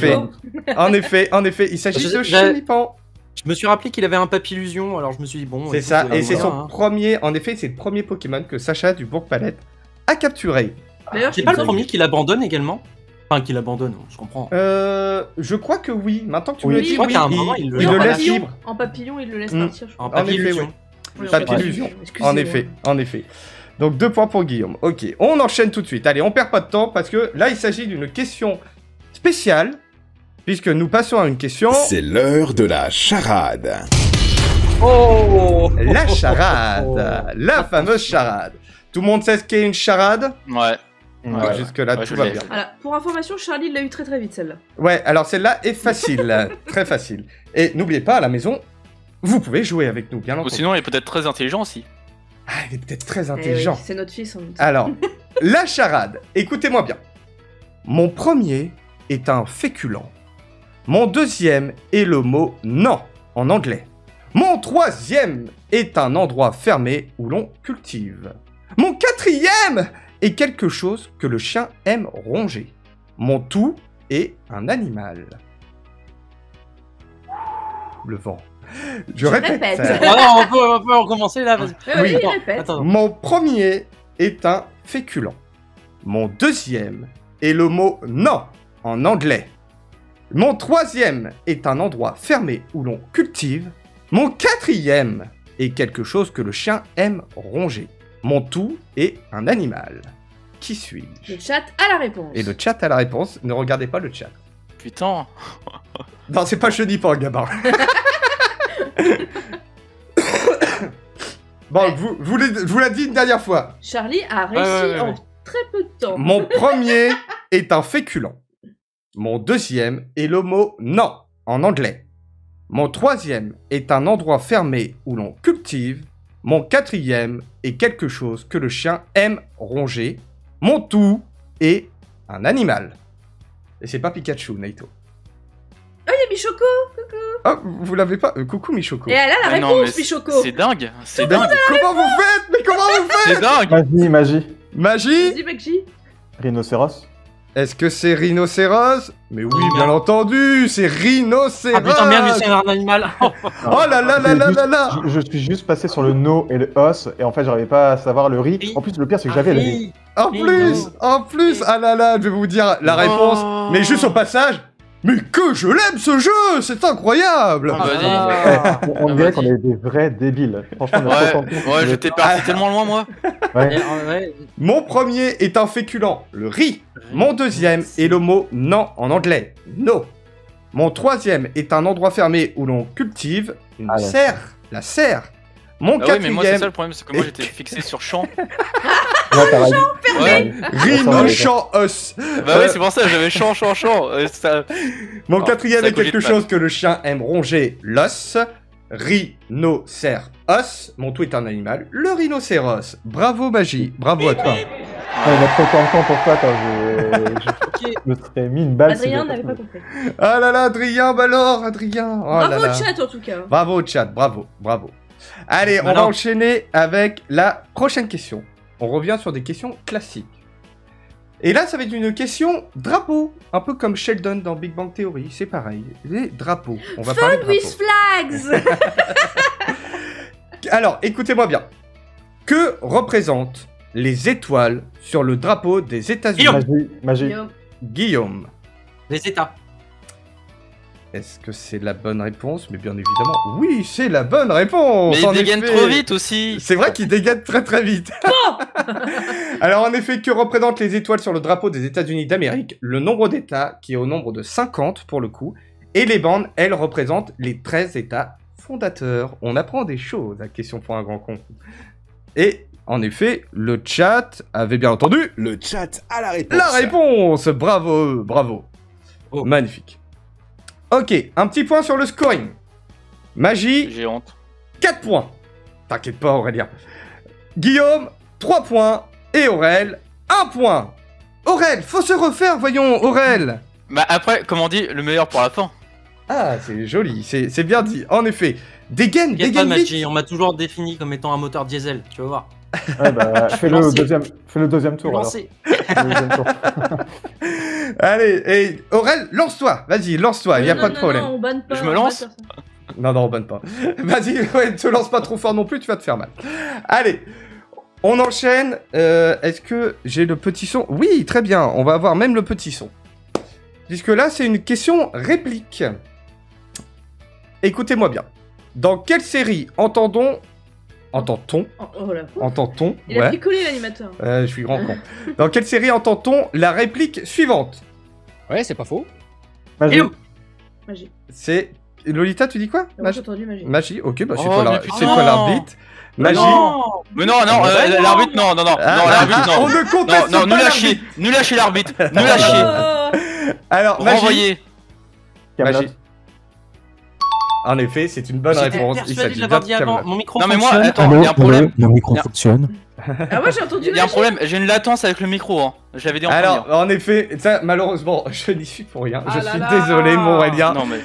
effet. En effet, il s'agit de J'ai- Chenipan. Je me suis rappelé qu'il avait un papillusion, alors je me suis dit bon. C'est écoute, ça, et c'est voilà, son hein. premier, en effet, c'est le premier Pokémon que Sacha du Bourg-Palette a capturé. D'ailleurs, C'est il pas me le semble premier qu'il abandonne également. Enfin, qu'il abandonne, je comprends. Je crois que oui. Maintenant que tu Oui, me le je dis, crois oui, qu'à un moment, il le il en le laisse papillon, libre. En papillon, il le laisse Hmm. partir, je En crois. En effet, papillusion. oui. Oui, en Papillusion. excusez-moi. En effet, en effet. Donc 2 points pour Guillaume. Ok, on enchaîne tout de suite. Allez, on perd pas de temps parce que là, il s'agit d'une question spéciale puisque nous passons à une question. C'est l'heure de la charade. Oh La charade, la fameuse charade. Tout le monde sait ce qu'est une charade? Ouais. Ouais. Jusque-là, Ouais, tout je va l'ai. bien. Voilà, pour information, Charlie l'a eu très très vite celle-là. Ouais, alors celle-là est facile, très facile. Et n'oubliez pas, à la maison, vous pouvez jouer avec nous, bien Ou entendu. sinon, il est peut-être très intelligent aussi. Ah, il est peut-être très Eh oui, intelligent. c'est notre fils en même temps. Alors, la charade, écoutez-moi bien. Mon premier est un féculent. Mon deuxième est le mot non en anglais. Mon troisième est un endroit fermé où l'on cultive. Mon quatrième est quelque chose que le chien aime ronger. Mon tout est un animal. Le vent. Je répète. répète. Ah non, on peut recommencer là, vas-y. Ouais, Oui. il Bon, répète. attends. Mon premier est un féculent. Mon deuxième est le mot non en anglais. Mon troisième est un endroit fermé où l'on cultive. Mon quatrième est quelque chose que le chien aime ronger. Mon tout est un animal. Qui suis-je? Le chat a la réponse. Et le chat a la réponse. Ne regardez pas le chat. Putain. Non, c'est pas je dis pas, gamin. Bon, Ouais. je vous l'ai dit une dernière fois. Charlie a réussi ouais. en très peu de temps. Mon premier est un féculent. Mon deuxième est le mot non en anglais. Mon troisième est un endroit fermé où l'on cultive. Mon quatrième est quelque chose que le chien aime ronger. Mon tout est un animal. Et c'est pas Pikachu, Naito. Oh, il y a Michoko. Oh, vous l'avez pas Coucou Michoko. Et elle a la Ah non, réponse, mais Michoko. c'est dingue. C'est Mais dingue. comment vous faites? Mais comment vous faites? C'est dingue. Magie. Magie? Vas-y, Maggi. Rhinocéros. Est-ce que c'est rhinocéros? Mais oui, bien entendu, c'est rhinocéros. Ah putain, merde, je suis un animal. Oh, Oh là là là là là là. Je suis juste passé sur le no et le os, et en fait, j'arrivais pas à savoir le riz. En plus, le pire, c'est que j'avais le riz. En plus, ah là là, je vais vous dire la réponse. Oh. Mais juste au passage, mais que je l'aime ce jeu, c'est incroyable. Ah, vas-y. Ah. On dirait qu'on est des vrais débiles. Franchement, on est Ouais, trop contents. ouais, j'étais parti tellement loin, moi. Ouais. Ouais. Mon premier est un féculent, le riz. Mon deuxième est le mot non en anglais, no. Mon troisième est un endroit fermé où l'on cultive une Ah, la serre, la serre. Mon Ah oui, mais moi, c'est quatrième, ça le problème, c'est que moi, j'étais fixé sur champ. Là, t'as raison. Ouais. rhinocéros. Bah ouais, c'est pour ça, j'avais champ. Ça... Mon Oh, quatrième ça est quelque cogite pas. chose que le chien aime ronger, l'os. Rhinocéros. Mon tout est un animal, le rhinocéros. Bravo Magie, bravo à toi. On a trop de temps pour toi quand je me serais mis une balle. Adrien si n'avait j'avais pas compris. Ah là là, Adrien, bah alors, Adrien. Oh là Bravo là. au chat en tout cas. Bravo au chat, bravo. Allez, on va Alors. enchaîner avec la prochaine question. On revient sur des questions classiques. Et là, ça va être une question drapeau. Un peu comme Sheldon dans Big Bang Theory, c'est pareil. Les drapeaux. On va parler Fun drapeaux. with flags. Alors, écoutez-moi bien. Que représentent les étoiles sur le drapeau des États-Unis? Magie. Yo. Guillaume, Les états. est-ce que c'est la bonne réponse? Mais bien évidemment, oui, c'est la bonne réponse. Mais il en dégaine effet. trop vite aussi. C'est vrai qu'il dégaine très très vite. Alors en effet, que représentent les étoiles sur le drapeau des États-Unis d'Amérique? Le nombre d'États, qui est au nombre de 50 pour le coup, et les bandes, elles, représentent les 13 États fondateurs. On apprend des choses à Question pour un grand con. Et en effet, le chat avait bien entendu Le chat a la réponse. la réponse. Bravo, bravo. Oh. Magnifique. Ok, un petit point sur le scoring. Magie, J'ai honte. 4 points. T'inquiète pas, Aurélien. Guillaume, 3 points. Et Aurel, 1 point. Aurel, faut se refaire, voyons, Aurel. Bah après, comme on dit, le meilleur pour la fin. Ah, c'est joli, c'est bien dit. En effet, dégaine T'inquiète pas, vite. Maggi, on m'a toujours défini comme étant un moteur diesel, tu vas voir. Ouais, bah, fais le deuxième tour alors. Lancé. Fais le deuxième tour. Allez, et Aurel, lance-toi. Vas-y, lance-toi, y a Non, pas de non, problème. non, on banne pas, Je me on lance banne personne. Non, on banne pas. Vas-y, ouais, te lance pas trop fort non plus, tu vas te faire mal. Allez, on enchaîne. Est-ce que j'ai le petit son? Oui, très bien, on va avoir même le petit son. Puisque là, c'est une question réplique. Écoutez-moi bien. Dans quelle série entend-on... Oh là. Entend-on Il a picolé l'animateur. Je suis grand con. Dans quelle série entend-on la réplique suivante? Ouais, c'est pas faux. Magie. Et où Magie. C'est... Lolita, tu dis quoi? Moi j'ai entendu magie. Magie, ok, bah c'est Oh, toi mais la- putain. c'est toi l'arbitre. Magie. Non. Mais non, l'arbitre, non, l'arbitre, non. On ne conteste Non, pas nous lâcher, l'arbitre. nous lâcher l'arbitre, nous lâcher. Alors, Magie. Renvoyer. Camelot. Magie. En effet, c'est une bonne J'étais réponse. Il persuadé s'agit de l'avoir dit bien de avant. Camelot. Mon micro Non, mais moi, fonctionne. attends, il y a un problème. Le micro Bien. fonctionne. Ah, moi j'ai entendu Il y a un Magie. problème, j'ai une latence avec le micro, hein. J'avais dit en Alors, en effet, ça, malheureusement, je n'y suis pour rien. Ah Je là suis là. désolé, mon Aurélien. Non, mais.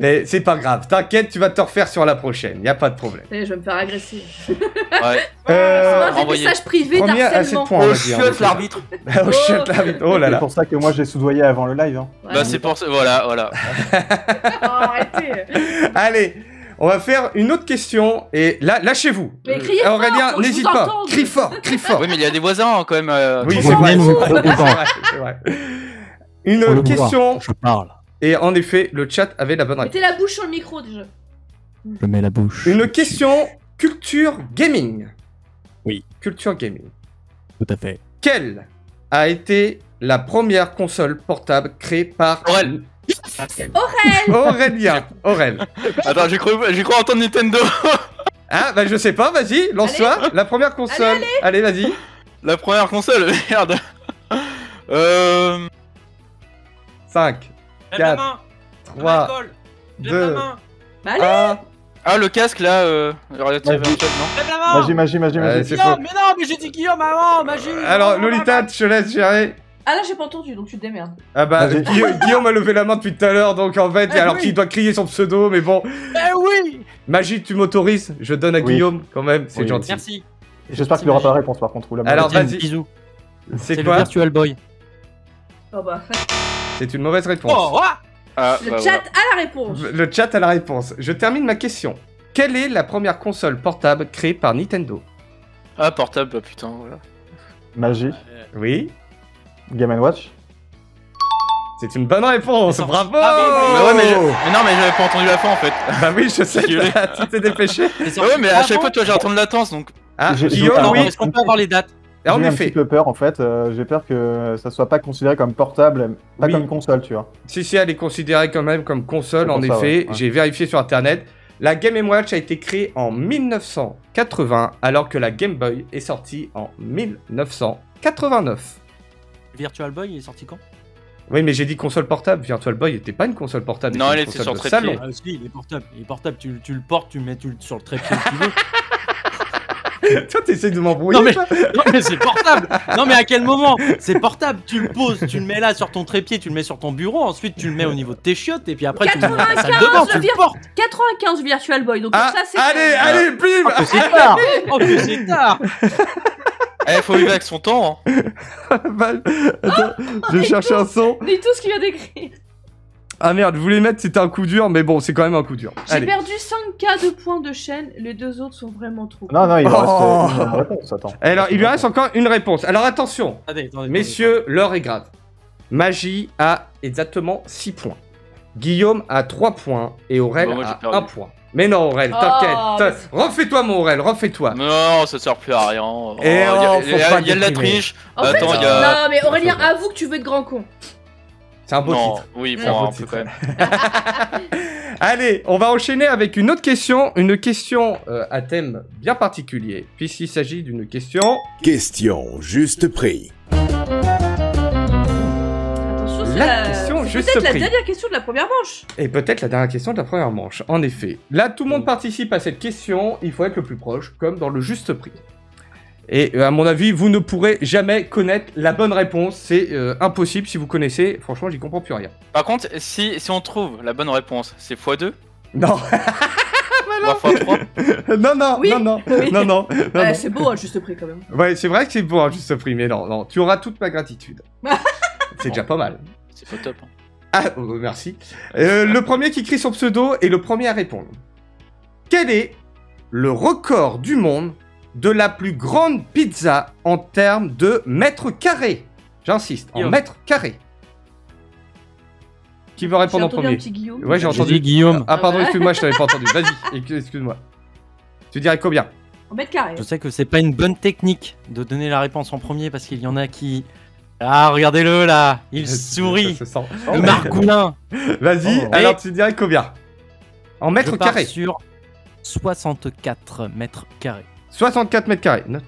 Mais c'est pas grave. T'inquiète, tu vas te refaire sur la prochaine. Y a pas de problème. Eh, je vais me faire agresser. Ouais. Sinon, j'ai des renvoyer. messages privés Premier à 7 d'harcèlement. points. on Oh, va dire, en chiotte effet. l'arbitre. Oh, chiotte l'arbitre. Oh là C'est là. pour ça que moi j'ai soudoyé avant le live. Hein. Ouais. Bah, c'est pour ça. Voilà. Oh, arrêtez. Allez, on va faire une autre question. Et là, lâchez-vous. Mais criez fort, Aurélien, faut que je n'hésite vous pas. entende. Crie fort, crie fort. Oui, mais il y a des voisins hein, quand même. Oui, qui c'est sont- vrai. Vous C'est êtes trop vrai, c'est vrai. Une Faut le question. voir, je parle. Et en effet, le chat avait la bonne réponse. Mettez la bouche sur le micro déjà. Je mets la bouche. Une question culture gaming. Oui. Culture gaming. Tout à fait. Quelle a été la première console portable créée par Aurel. Aurélien. Aurel. Attends, j'ai cru entendre Nintendo. Ah, bah je sais pas, vas-y, lance-toi. La première console. Allez, vas-y. La première console, merde. 5, Lève la 4, main. 3, Alcool. Lève la 2, main. Bah, allez. 1. Ah, le casque là, relative Magie. virtuelle, non Lève la main. Magie. C'est Guillaume, faux. mais non, mais j'ai dit Guillaume avant, Magie. Alors, Lolita, je te laisse gérer. Ah là, j'ai pas entendu, donc tu te démerdes. Ah bah, Vas-y. Guillaume a levé la main depuis tout à l'heure, donc en fait, Eh alors oui. qu'il doit crier son pseudo, mais bon. Eh oui. Magie, tu m'autorises. Je donne à Oui. Guillaume quand même, c'est Oui. gentil. Merci. J'espère qu'il n'aura pas de réponse par contre. Ou la Alors, bonne. vas-y. Bisous. C'est le quoi Virtual Boy. Oh bah, C'est une mauvaise réponse. Oh, ah. Ah, le bah, chat voilà. a la réponse. Le chat a la réponse. Je termine ma question. Quelle est la première console portable créée par Nintendo? Ah, portable, bah putain, voilà. Magie. Oui, Game & Watch. c'est une bonne réponse. C'est Bravo. Mais ouais, mais non, mais j'avais pas entendu la fin en fait. Bah oui, je sais. Gueulé. Tu t'es dépêché. C'est Ah ouais, mais à chaque avant. fois, toi, j'ai entendu latence donc. Ah, J'ai- Guillaume, alors, oui. Est-ce qu'on peut avoir les dates? En J'ai un effet. petit peu peur en fait. J'ai peur que ça soit pas considéré comme portable, pas Oui. comme console, tu vois. Si, elle est considérée quand même comme console, C'est en pour ça, effet. ouais. J'ai vérifié sur internet. La Game & Watch a été créée en 1980, alors que la Game Boy est sortie en 1989. Virtual Boy, il est sorti quand? Oui, mais j'ai dit console portable. Virtual Boy n'était pas une console portable. Non, c'était elle une était console sur de trépied. salon. Ah si, il est portable. Il est portable. Tu le portes, tu le mets sur le trépied que tu veux. Toi, t'essayes de m'embrouiller. Non mais, toi. non mais c'est portable. Non mais à quel moment? C'est portable. Tu le poses, tu le mets là sur ton trépied, tu le mets sur ton bureau. Ensuite tu le mets au niveau de tes chiottes et puis après tu le mets dans la salle de bain. Tu le portes. 95 Virtual Boy, donc Ah, ça c'est. allez, bim. Oh que c'est tard. Oh que c'est tard. Eh, faut vivre avec son temps. Hein. Bah, attends, je cherchais un son. Dis tout ce qu'il vient d'écrire. Ah merde, je voulais mettre c'était un coup dur, mais bon, c'est quand même un coup dur. J'ai Allez. perdu 5K de points de chaîne, les deux autres sont vraiment trop. Non, il me Oh. reste une bonne réponse. Attends. Alors, il lui reste encore une réponse. Alors attention, Attendez. messieurs, l'heure est grave. Magie a exactement 6 points. Guillaume a 3 points et Aurel Bah, moi, j'ai a perdu. 1 point. Mais non, Aurel, Oh, t'inquiète. Refais-toi, mon Aurel, refais-toi. Non, ça sert plus à rien. Oh, Et oh, faut pas il y a de la déprimer. triche. En Attends, fait, il y a. non mais Aurélien, avoue que tu veux être grand con. C'est un beau Non, titre. oui, C'est un bon, beau un peu titre. quand même. Allez, on va enchaîner avec une autre question. Une question à thème bien particulier, puisqu'il s'agit d'une question... Question juste prix. Attention, c'est La question c'est juste peut-être la prix. dernière question de la première manche. Et peut-être la dernière question de la première manche, en effet. Là, tout le monde participe à cette question, il faut être le plus proche, comme dans le juste prix. Et à mon avis, vous ne pourrez jamais connaître la bonne réponse, c'est impossible si vous connaissez, franchement, j'y comprends plus rien. Par contre, si on trouve la bonne réponse, c'est x2 Non, ou x3. non, Oui. non, Oui. non. C'est beau, hein, juste prix quand même. Ouais, c'est vrai que c'est pour un juste prix, mais non, tu auras toute ma gratitude. C'est déjà pas mal. C'est pas top. Hein. Ah, merci. Le premier qui crie son pseudo est le premier à répondre. Quel est le record du monde de la plus grande pizza en termes de mètres carrés? J'insiste, en Guillaume. mètres carrés. Qui veut J'ai répondre en entendu un premier? petit Guillaume. Ouais, j'ai J'ai entendu. dit Guillaume. Ah, pardon, Ah ouais. excuse-moi, je t'avais pas entendu. Vas-y, excuse-moi. Tu dirais combien? En mètre carré. Je sais que c'est pas une bonne technique de donner la réponse en premier parce qu'il y en a qui. Ah, regardez-le là, il sourit. Ça se sent. Le margoulin. Vas-y, Oh. alors tu dirais combien? En Je mètres pars carrés. sur 64 mètres carrés. 64 mètres carrés. Note.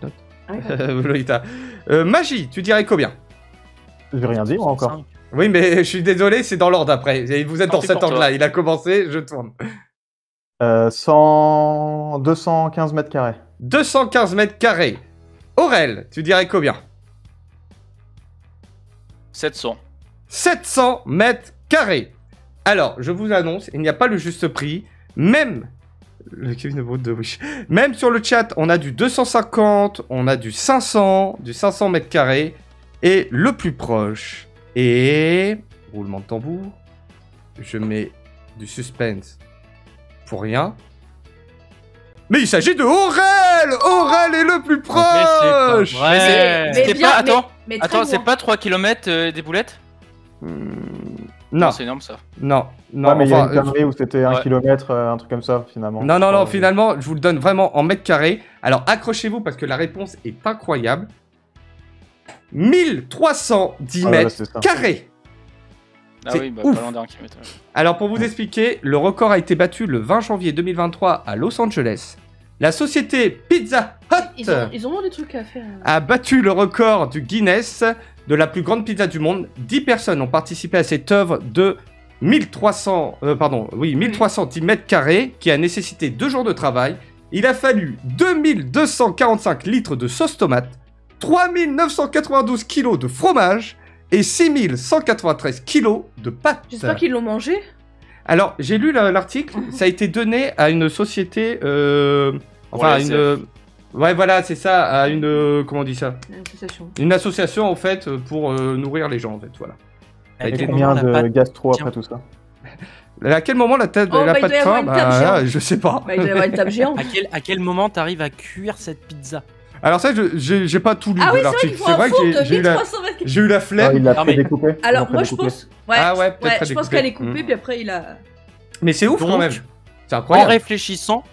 Ah, ouais. Lolita. Magie, tu dirais combien? J'ai rien dit, moi, encore. Oui, mais je suis désolé, c'est dans l'ordre après. Et vous êtes dans Parti cet pour ordre-là. toi. Il a commencé, je tourne. 215 mètres carrés. 215 mètres carrés. Aurel, tu dirais combien? 700. 700 mètres carrés. Alors, je vous annonce, il n'y a pas le juste prix. Même le Kevin de Brut de Wish. Même sur le chat, on a du 250, on a du 500 mètres carrés. Et le plus proche. Et roulement de tambour. Je mets du suspense pour rien. Mais il s'agit de Aurel. Aurel est le plus proche. Ouais. C'était bien, pas. Attends, mais très attends, c'est loin. pas 3 km des boulettes? Non, C'est énorme ça. non. Ouais, mais il y a enfin, une connerie où c'était 1 ouais. kilomètre, un truc comme ça, finalement. Non, finalement, je vous le donne vraiment en mètres carrés. Alors, accrochez-vous parce que la réponse est incroyable. 1310 Ah, ouais, mètres c'est ça. carrés. Ah C'est oui, bah ouf. pas loin d'un kilomètre. Ouais. Alors, pour vous expliquer, le record a été battu le 20 janvier 2023 à Los Angeles. La société Pizza Hut Ils ont des trucs à faire. a battu le record du Guinness de la plus grande pizza du monde. 10 personnes ont participé à cette œuvre de 1310 mètres carrés qui a nécessité 2 jours de travail. Il a fallu 2245 litres de sauce tomate, 3992 kilos de fromage et 6193 kilos de pâtes. J'espère qu'ils l'ont mangé. Alors, j'ai lu l'article, ça a été donné à une société... enfin, Ouais, ouais, voilà, c'est ça, à une... comment on dit ça? Une association. Une association, en fait, pour nourrir les gens, en fait, voilà. À Et quel combien moment la de pâte gastro tient après tout ça? À quel moment la tête Oh, la bah, il pâte doit y avoir fin? une table Bah, géante. je sais pas. Bah, il doit y avoir une table géante. À quel moment t'arrives à cuire cette pizza? Alors ça, j'ai pas tout lu Ah de oui, c'est vrai l'article. qu'il faut un four de j'ai eu 1300 mètres. j'ai eu la Ah, flemme. il l'a Non, mais- prédécoupé. Alors, Ils l'ont moi, je prédécoupé. pense. Ouais, Ah ouais, peut-être je pense prédécoupé. qu'elle est coupée, Mm. puis après, il a. Mais c'est ouf Donc, quand même. C'est En incroyable. réfléchissant,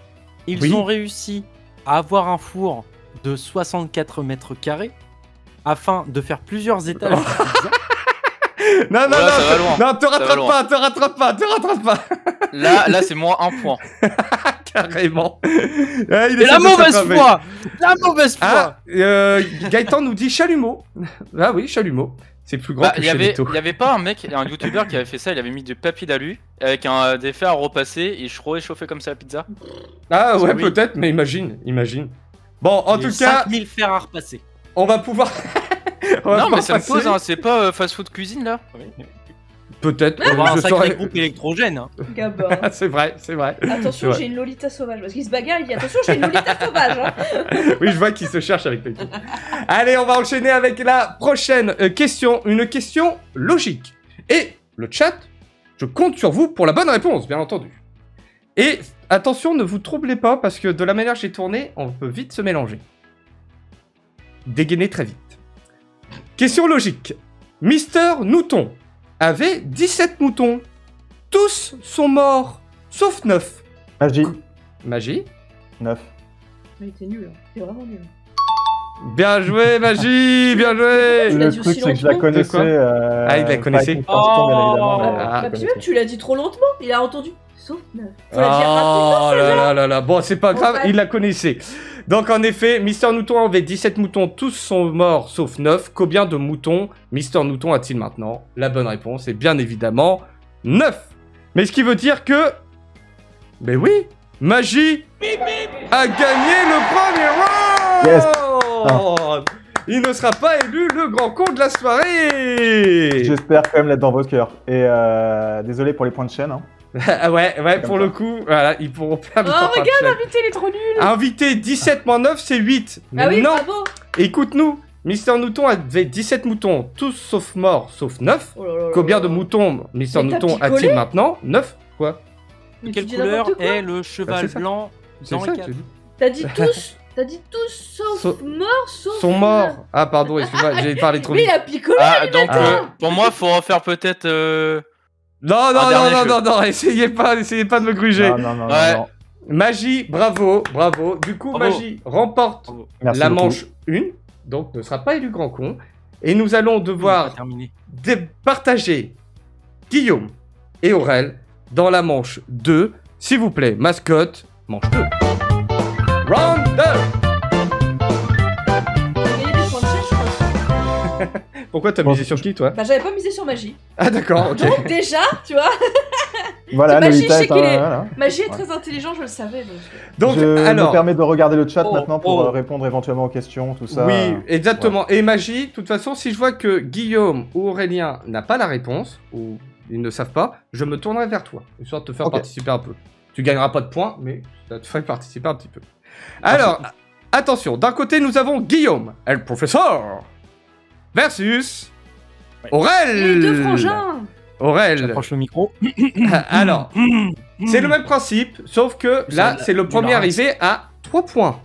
ils Oui. ont réussi à avoir un four de 64 mètres carrés afin de faire plusieurs étages de pizza. Non, non, Voilà, ça va non, loin. non, te Ça va rattrape loin. pas, te rattrape pas, te rattrape pas. Là c'est moins 1 point. Carrément. Ah, il Et essaie la de mauvaise s'attraper. foi! La mauvaise foi! Ah, Gaëtan nous dit chalumeau. Ah oui, chalumeau. C'est plus grand Bah, que il y avait Chelito. pas un mec, un youtubeur qui avait fait ça, il avait mis du papier d'alu avec des fers à repasser et je réchauffais comme ça la pizza. Ah ouais, Oui. peut-être, mais imagine. Bon, en Et tout cas, 5000 fers à repasser. on va pouvoir... on va Non mais pouvoir ça me passer- pose, hein, c'est pas fast food cuisine là. Peut-être, On va avoir un je sacré saurais... groupe électrogène. Hein. Gabin. c'est vrai. Attention, Ouais. j'ai une Lolita sauvage. Parce qu'il se bagarre, il dit attention, j'ai une Lolita sauvage. Hein. Oui, je vois qu'il se cherche avec l'équipe. Allez, on va enchaîner avec la prochaine question. Une question logique. Et le chat, je compte sur vous pour la bonne réponse, bien entendu. Et attention, ne vous troublez pas, parce que de la manière que j'ai tourné, on peut vite se mélanger. Dégainer très vite. Question logique. Mister Mouton avait 17 moutons. Tous sont morts, sauf 9. Magie. Magie. 9. Mais t'es nul, hein. T'es vraiment nul. Bien joué, Magie, bien joué. Tu l'as Le dit truc, aussi c'est que je la lentement. connaissais. De quoi Ah, il la connaissait. Pas avec une chanson, bien Oh. évidemment, mais Ah. je la Bah, puis connaissais. même, tu l'as dit trop lentement. Il a entendu. Sauf 9. Faut la dire Oh rapidement, là là là. Bon, c'est pas Bon, grave, ouais. il la connaissait. Donc, en effet, Mister Mouton avait 17 moutons, tous sont morts sauf 9. Combien de moutons Mister Mouton a-t-il maintenant? La bonne réponse est bien évidemment 9. Mais ce qui veut dire que... Ben oui, Magie a gagné le premier round. Il ne sera pas élu le grand con de la soirée. J'espère quand même l'être dans votre cœur. Et désolé pour les points de chaîne. Hein. Ah ouais, Comme pour ça. le coup, voilà, ils pourront perdre Oh, leur regarde, parcelle. l'invité, il est trop nul. Invité 17 moins 9, c'est 8. Mais Ah oui, non, bravo. écoute-nous. Mister Mouton avait 17 moutons, tous sauf morts, sauf 9. Oh là là là Combien là de là. moutons Mister Mais t'as Mouton picolé a-t-il maintenant? 9. Quoi? Mais Quelle tu dis couleur n'importe quoi. est le cheval c'est ça. blanc C'est dans ça les que je quatre? dis. T'as dit tous. T'as dit tous sauf Sauf- morts, sauf. Sont morts. Ah, pardon, excuse-moi, j'ai parlé trop Mais vite. il a picolé. Ah donc Attends. pour moi faut refaire peut-être Non, non, Un non, dernier non, jeu. non, non, essayez pas de me gruger. Non, non, non, Ouais. non, non. Magie, bravo, bravo. Du coup, Bravo. Magie remporte Bravo. Merci la beaucoup. manche 1, donc ne sera pas élu grand con. Et nous allons devoir terminé. partager Guillaume et Aurel dans la manche 2. S'il vous plaît, mascotte, manche 2. Round 2. Pourquoi t'as misé sur qui, toi? Bah j'avais pas misé sur magie. Ah d'accord, ok. Donc déjà, tu vois, Voilà, Magie, Lolita je sais est qu'il est- voilà. magie est très intelligent, je le savais. Donc... Donc, je alors... me permets de regarder le chat Oh, maintenant pour oh. répondre éventuellement aux questions, tout ça. Oui, exactement. Et Magie, de toute façon, si je vois que Guillaume ou Aurélien n'a pas la réponse, ou ils ne savent pas, je me tournerai vers toi, histoire de te faire Ok. participer un peu. Tu gagneras pas de points, mais ça te ferait participer un petit peu. Alors, attention, d'un côté, nous avons Guillaume, le professeur, versus Aurel. Les deux frangins. Aurel. J'approche le micro. Alors, c'est le même principe, sauf que là, c'est le premier arrivé à 3 points.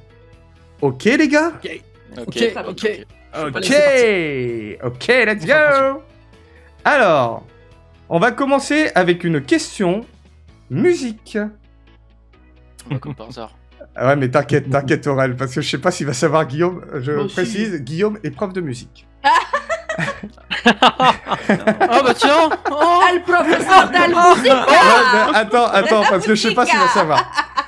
Ok, les gars? Ok. Ok, let's go. Alors, on va commencer avec une question musique. Comme par hasard. Ah ouais, mais t'inquiète Aurel, parce que je sais pas s'il va savoir Guillaume. Je Moi aussi. précise, Guillaume est prof de musique. Ah bah tiens. Oh. Ah, le professeur Ouais, d'Almusica. mais attends, parce que je sais pas s'il va savoir. Ah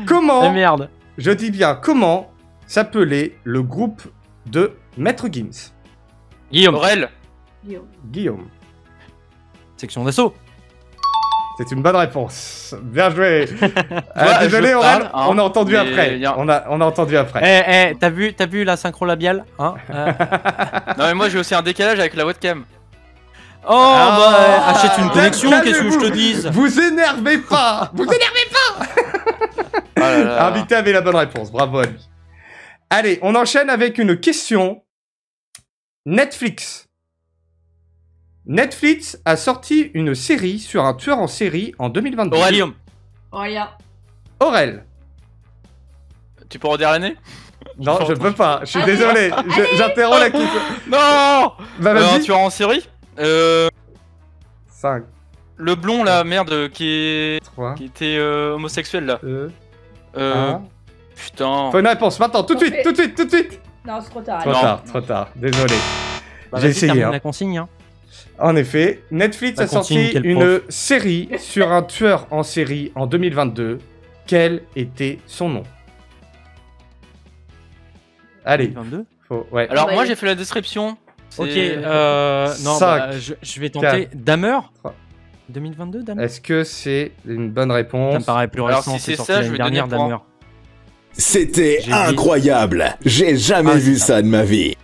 Comment, merde. je dis bien, comment s'appelait le groupe de Maître Gims? Guillaume. Aurel. Guillaume. Section d'assaut. C'est une bonne réponse. Bien joué. Ouais, Désolé je Aurel, parle, hein, on a entendu mais après. y a- On a entendu après. T'as vu la synchro labiale hein Non mais moi j'ai aussi un décalage avec la webcam. Oh bah achète une connexion, qu'est-ce que je te Calmez-vous. dise? Vous énervez pas. Vous énervez Ah là là. Invité avait la bonne réponse, bravo à lui. Allez, on enchaîne avec une question. Netflix. Netflix a sorti une série sur un tueur en série en 2022. Aurel. Guillaume. Regarde. Aurel. Tu peux redire l'année? Non, je peux pas. Je suis Allez. désolé. J'interromps la coupe. Non. Bah Un vas-y. tueur en série 5, Le blond là, merde, qui 3, était homosexuel là. 2, Euh, 1. Putain. Faut une réponse maintenant, tout de suite, tout de suite, tout de suite. Non, c'est trop tard. Trop allez. tard, trop tard. Désolé. Bah, J'ai vas-y, essayé, termine hein. la consigne hein. En effet, Netflix La a sorti consigne, quel une série sur un tueur en série en 2022. Quel était son nom? Allez, 22. ouais. Alors Ouais. moi j'ai fait la description. C'est- Ok, non, Cinq, bah, je vais tenter. Damer 3. 2022, Damer. Est-ce que c'est une bonne Ça réponse? me paraît plus Alors, récent, si c'est sorti ça, je l'année vais donner dernière, un point. Damer. C'était J'ai incroyable. J'ai jamais Ah, vu c'est ça de ma vie.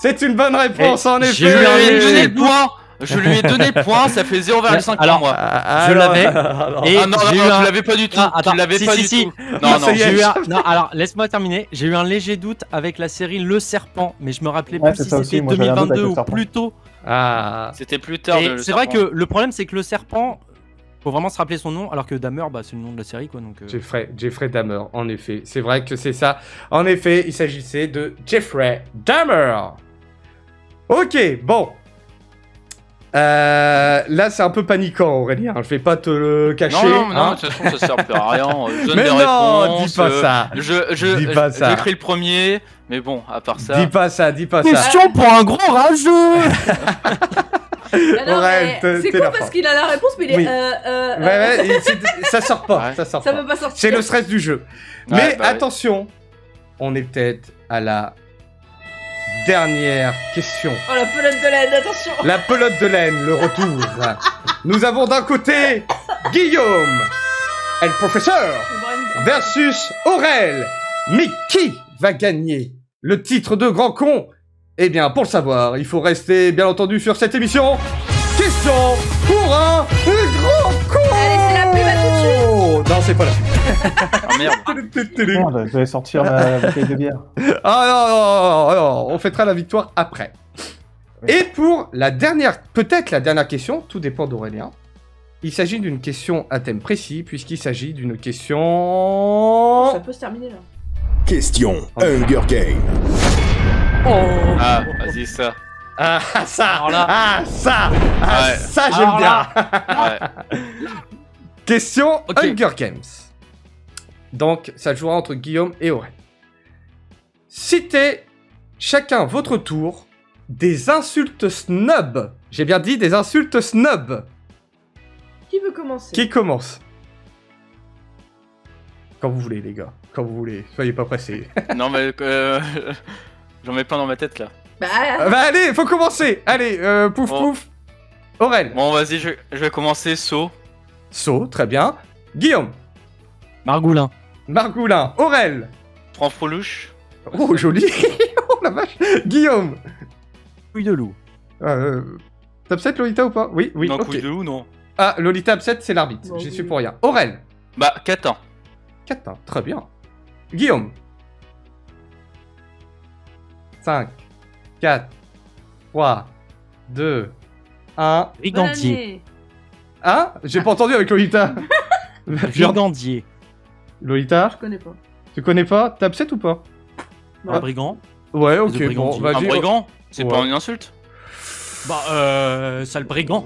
C'est une bonne réponse, en effet. j'ai eu Je un lui ai léger donné le point. Je lui ai donné le point, ça fait 0,5 Alors, pour moi. Ah, Je alors- l'avais. alors- Et Ah non, j'ai non, eu tu un- l'avais pas du tout. Ah, attends, Tu l'avais si, pas si, du si. tout. Non, Non, non. ça y est. J'ai eu un... Non, alors laisse-moi terminer. J'ai eu un léger doute avec la série Le Serpent, mais je me rappelais Ouais, plus c'est si ça aussi, c'était moi, j'avais un doute avec 2022 Le ou Serpent. plus tôt. Ah. C'était plus tard. Et le c'est vrai serpent. que le problème, c'est que Le Serpent, faut vraiment se rappeler son nom, alors que Damer, bah, c'est le nom de la série, quoi. Donc, Jeffrey Dahmer, en effet. C'est vrai que c'est ça. En effet, il s'agissait de Jeffrey Dahmer. Ok, bon. Là, c'est un peu paniquant, Aurélien. Je vais pas te le cacher. Non, non, hein. de toute façon, ça sert plus à rien. Je donne Mais des non, réponses, dis pas ça. Dis pas ça. J'écris le premier, mais bon, à part ça. Dis pas ça, dis pas ça. Question pour un gros rageux. Ah non, Aurel, mais t'es c'est la con parce force. qu'il a la réponse, mais il est. Oui. Ouais, et ça sort pas, Ouais. ça sort Ça pas. peut pas sortir. C'est le stress du jeu. Ouais, Mais bah ouais. attention, on est peut-être à la dernière question. Oh la pelote de laine, attention. La pelote de laine, le retour. Nous avons d'un côté Guillaume, le professeur, versus Aurel. Mais qui va gagner le titre de grand con? Eh bien, pour le savoir, il faut rester, bien entendu, sur cette émission. Question pour un grand con. Allez, c'est la pub à tout de suite. Non, c'est pas la pub. Ah merde. Merde, je vais sortir ma bouteille de bière. Ah non, on fêtera la victoire après. Et pour la dernière, peut-être la dernière question, tout dépend d'Aurélien. Il s'agit d'une question à thème précis, puisqu'il s'agit d'une question... Ça peut se terminer là. Question Hunger Game. Ah, vas-y, ça. Ah ça, Alors là- ah ça, Ouais. ça j'aime Alors bien. Ouais. Question Ok. Hunger Games. Donc ça jouera entre Guillaume et Aurel. Citez chacun votre tour des insultes snob. J'ai bien dit des insultes snob. Qui veut commencer? Qui commence? Quand vous voulez les gars, quand vous voulez. Soyez pas pressés. Non, mais j'en mets plein dans ma tête là. Bah, Bah allez, faut commencer. Allez, pouf Bon. pouf. Aurel. Bon, vas-y, je vais commencer. Saut. So, très bien. Guillaume. Margoulin. Margoulin. Aurel. Franfrelouche. Oh, joli. Oh la vache. Guillaume. Couille de loup. T'as upset Lolita ou pas? Oui, oui. Non, ok. couille de loup, non. Ah, Lolita upset, c'est l'arbitre. Bon, J'y oui. suis pour rien. Aurel. Bah, Catin. Catin, très bien. Guillaume. 5, 4, 3, 2, 1. bonne Brigandier. année. Ah, j'ai pas entendu avec Lolita. Brigandier. Lolita, Je connais pas. tu connais pas? T'as upset ou pas? Un brigand. Ouais, ok, De bon, brigandier. Un vas-y. brigand. C'est Ouais. pas une insulte. Bah, sale brigand.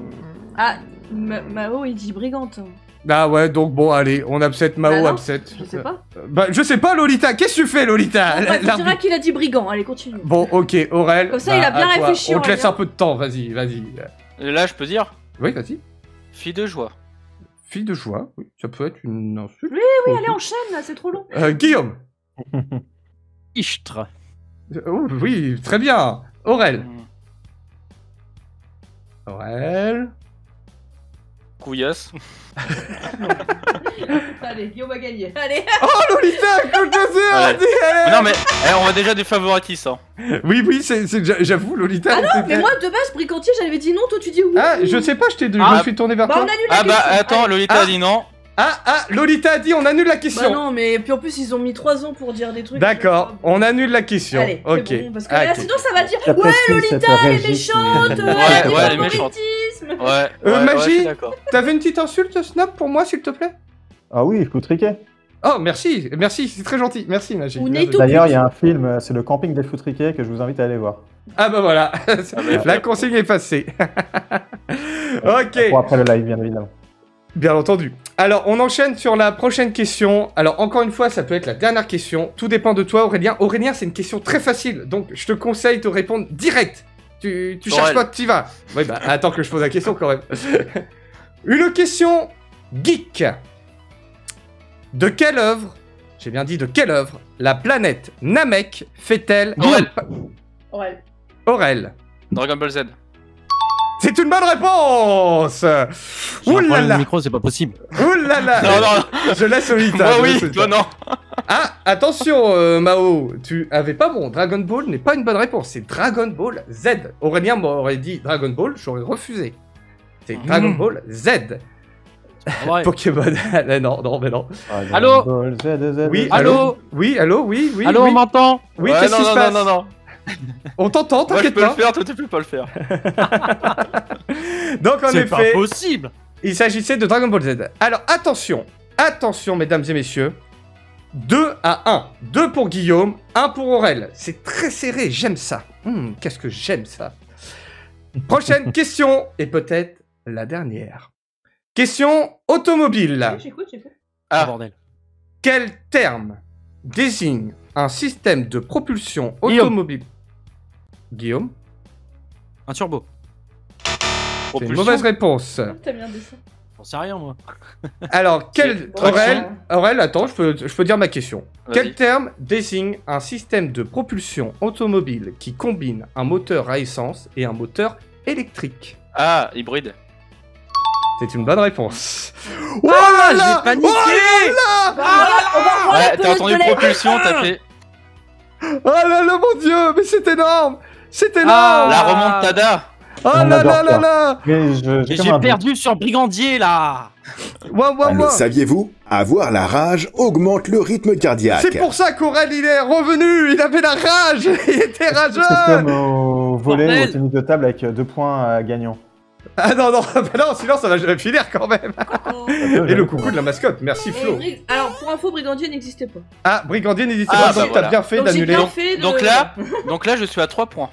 Ah, Mao, il dit brigante. Ah ouais, donc bon, allez, on upset Mao, Bah non, upset. Je sais pas. Bah, je sais pas, Lolita, qu'est-ce que tu fais, Lolita? Bon, bref, on L'arbitre. dira qu'il a dit brigand. Allez, continue. Bon, ok, Aurel. Comme ça, il a bien à toi. réfléchi, On te laisse Aurélien. un peu de temps, vas-y, vas-y. Et là, je peux dire Oui, vas-y. fille de joie. Fille de joie, oui, ça peut être une insulte. Oui, allez, enchaîne, là, c'est trop long. Guillaume. Istre. Oh, oui, très bien. Aurel. Hmm. Aurel. Couillasse. Allez, Guillaume a gagné. Allez. Oh, Lolita, écoute, Ouais. vas-y, Mais non, mais on va déjà du favoritisme. Hein. Oui, oui, j'avoue, Lolita. Ah non, elle était- mais moi, de base, brigantier, j'avais dit non, toi, tu dis oui. Ah, je sais pas, je me Ah. suis tourné vers Bah, toi. on annule la Ah bah question. attends, Allez. Lolita Ah. a dit non. Lolita a dit, on annule la question. Bah non, mais puis en plus, ils ont mis 3 ans pour dire des trucs. D'accord, on annule la question. Allez, ok. c'est bon, parce que Ah, là, ok. sinon, ça va dire J'apprécie ouais, cette Lolita, elle est régie qui- méchante, elle Ouais, a des ouais, elle est méchante. favoritismes. Ouais. Magie. ouais, je suis d'accord. T'avais une petite insulte, Snap, pour moi, s'il te plaît? Ah oui, je peux triquer. Oh, merci, merci, c'est très gentil. Merci, Magie. Ou Merci. Neto. D'ailleurs, il y a un film, c'est le camping des foutriquets que je vous invite à aller voir. Ah bah voilà, bah, la consigne est passée. Ok, Pour après le live, bien évidemment. bien entendu. Alors, on enchaîne sur la prochaine question. Alors, encore une fois, ça peut être la dernière question. Tout dépend de toi, Aurélien. Aurélien, c'est une question très facile, donc je te conseille de répondre direct. Tu cherches pas, tu y vas. Oui, bah attends que je pose la question quand même. Une question geek. De quelle œuvre, j'ai bien dit de quelle œuvre, la planète Namek fait-elle... Aurel. Ouais. Aurel. Dragon Ball Z. C'est une bonne réponse. J'ai un Ouh là problème de là. micro, c'est pas possible. Ouh là là. Non, non, Je laisse Olita. moi je oui, laisse Olita. toi non. Ah, attention, Mao, tu avais pas bon. Dragon Ball n'est pas une bonne réponse. C'est Dragon Ball Z. Aurélien m'aurait dit Dragon Ball, j'aurais refusé. C'est Dragon Ball Z. Ouais. Pokémon. non, non, mais non. Dragon Allô Ball Z, Z, Oui, Z. allô. Oui, allô, oui, oui. Allô, oui. on m'entend? Oui, Ouais, qu'est-ce non, qui se non, passe non, non, non. On t'entend, Moi je t'inquiète peux le pas. faire, toi tu peux pas le faire. Donc en C'est pas effet, possible! il s'agissait de Dragon Ball Z. Alors attention, attention mesdames et messieurs. 2 à 1. 2 pour Guillaume, 1 pour Aurel. C'est très serré, j'aime ça. Qu'est-ce que j'aime ça. Prochaine question, et peut-être la dernière. Question automobile. J'écoute. Ah. Bordel. Quel terme désigne un système de propulsion Guillaume. automobile? Guillaume, Un turbo. c'est une Propulsion. mauvaise réponse. T'as bien dit ça. J'en sais rien, moi. Alors, quel... Traction. Aurel, attends, je peux dire ma question. Vas-y. Quel terme désigne un système de propulsion automobile qui combine un moteur à essence et un moteur électrique? Ah, hybride. C'est une bonne réponse. Ah, j'ai paniqué! On va revoir la Ouais, t'as pelote entendu de la- propulsion, t'as fait Oh là là, mon dieu, mais c'est énorme! C'est énorme! la remontada. Oh On là adore là là ça. là! Mais Et j'ai comme j'ai un doute. perdu sur Brigandier, là! Ouah, ouah, Le ouah. saviez-vous? Avoir la rage augmente le rythme cardiaque. C'est pour ça qu'Aurel, il est revenu! Il avait la rage! Il était C'est rageux! comme au volet ou Bordel. au tennis de table avec 2 points gagnants. Ah non, non, bah non, sinon ça va jamais finir quand même! Oh. Et le coucou de la mascotte, merci Et Flo! Alors, pour info, Brigandier n'existait pas. Ah, Brigandier n'hésite Ah, pas, bah donc t'as voilà. bien fait Donc j'ai d'annuler. bien fait de... Donc là, je suis à 3 points.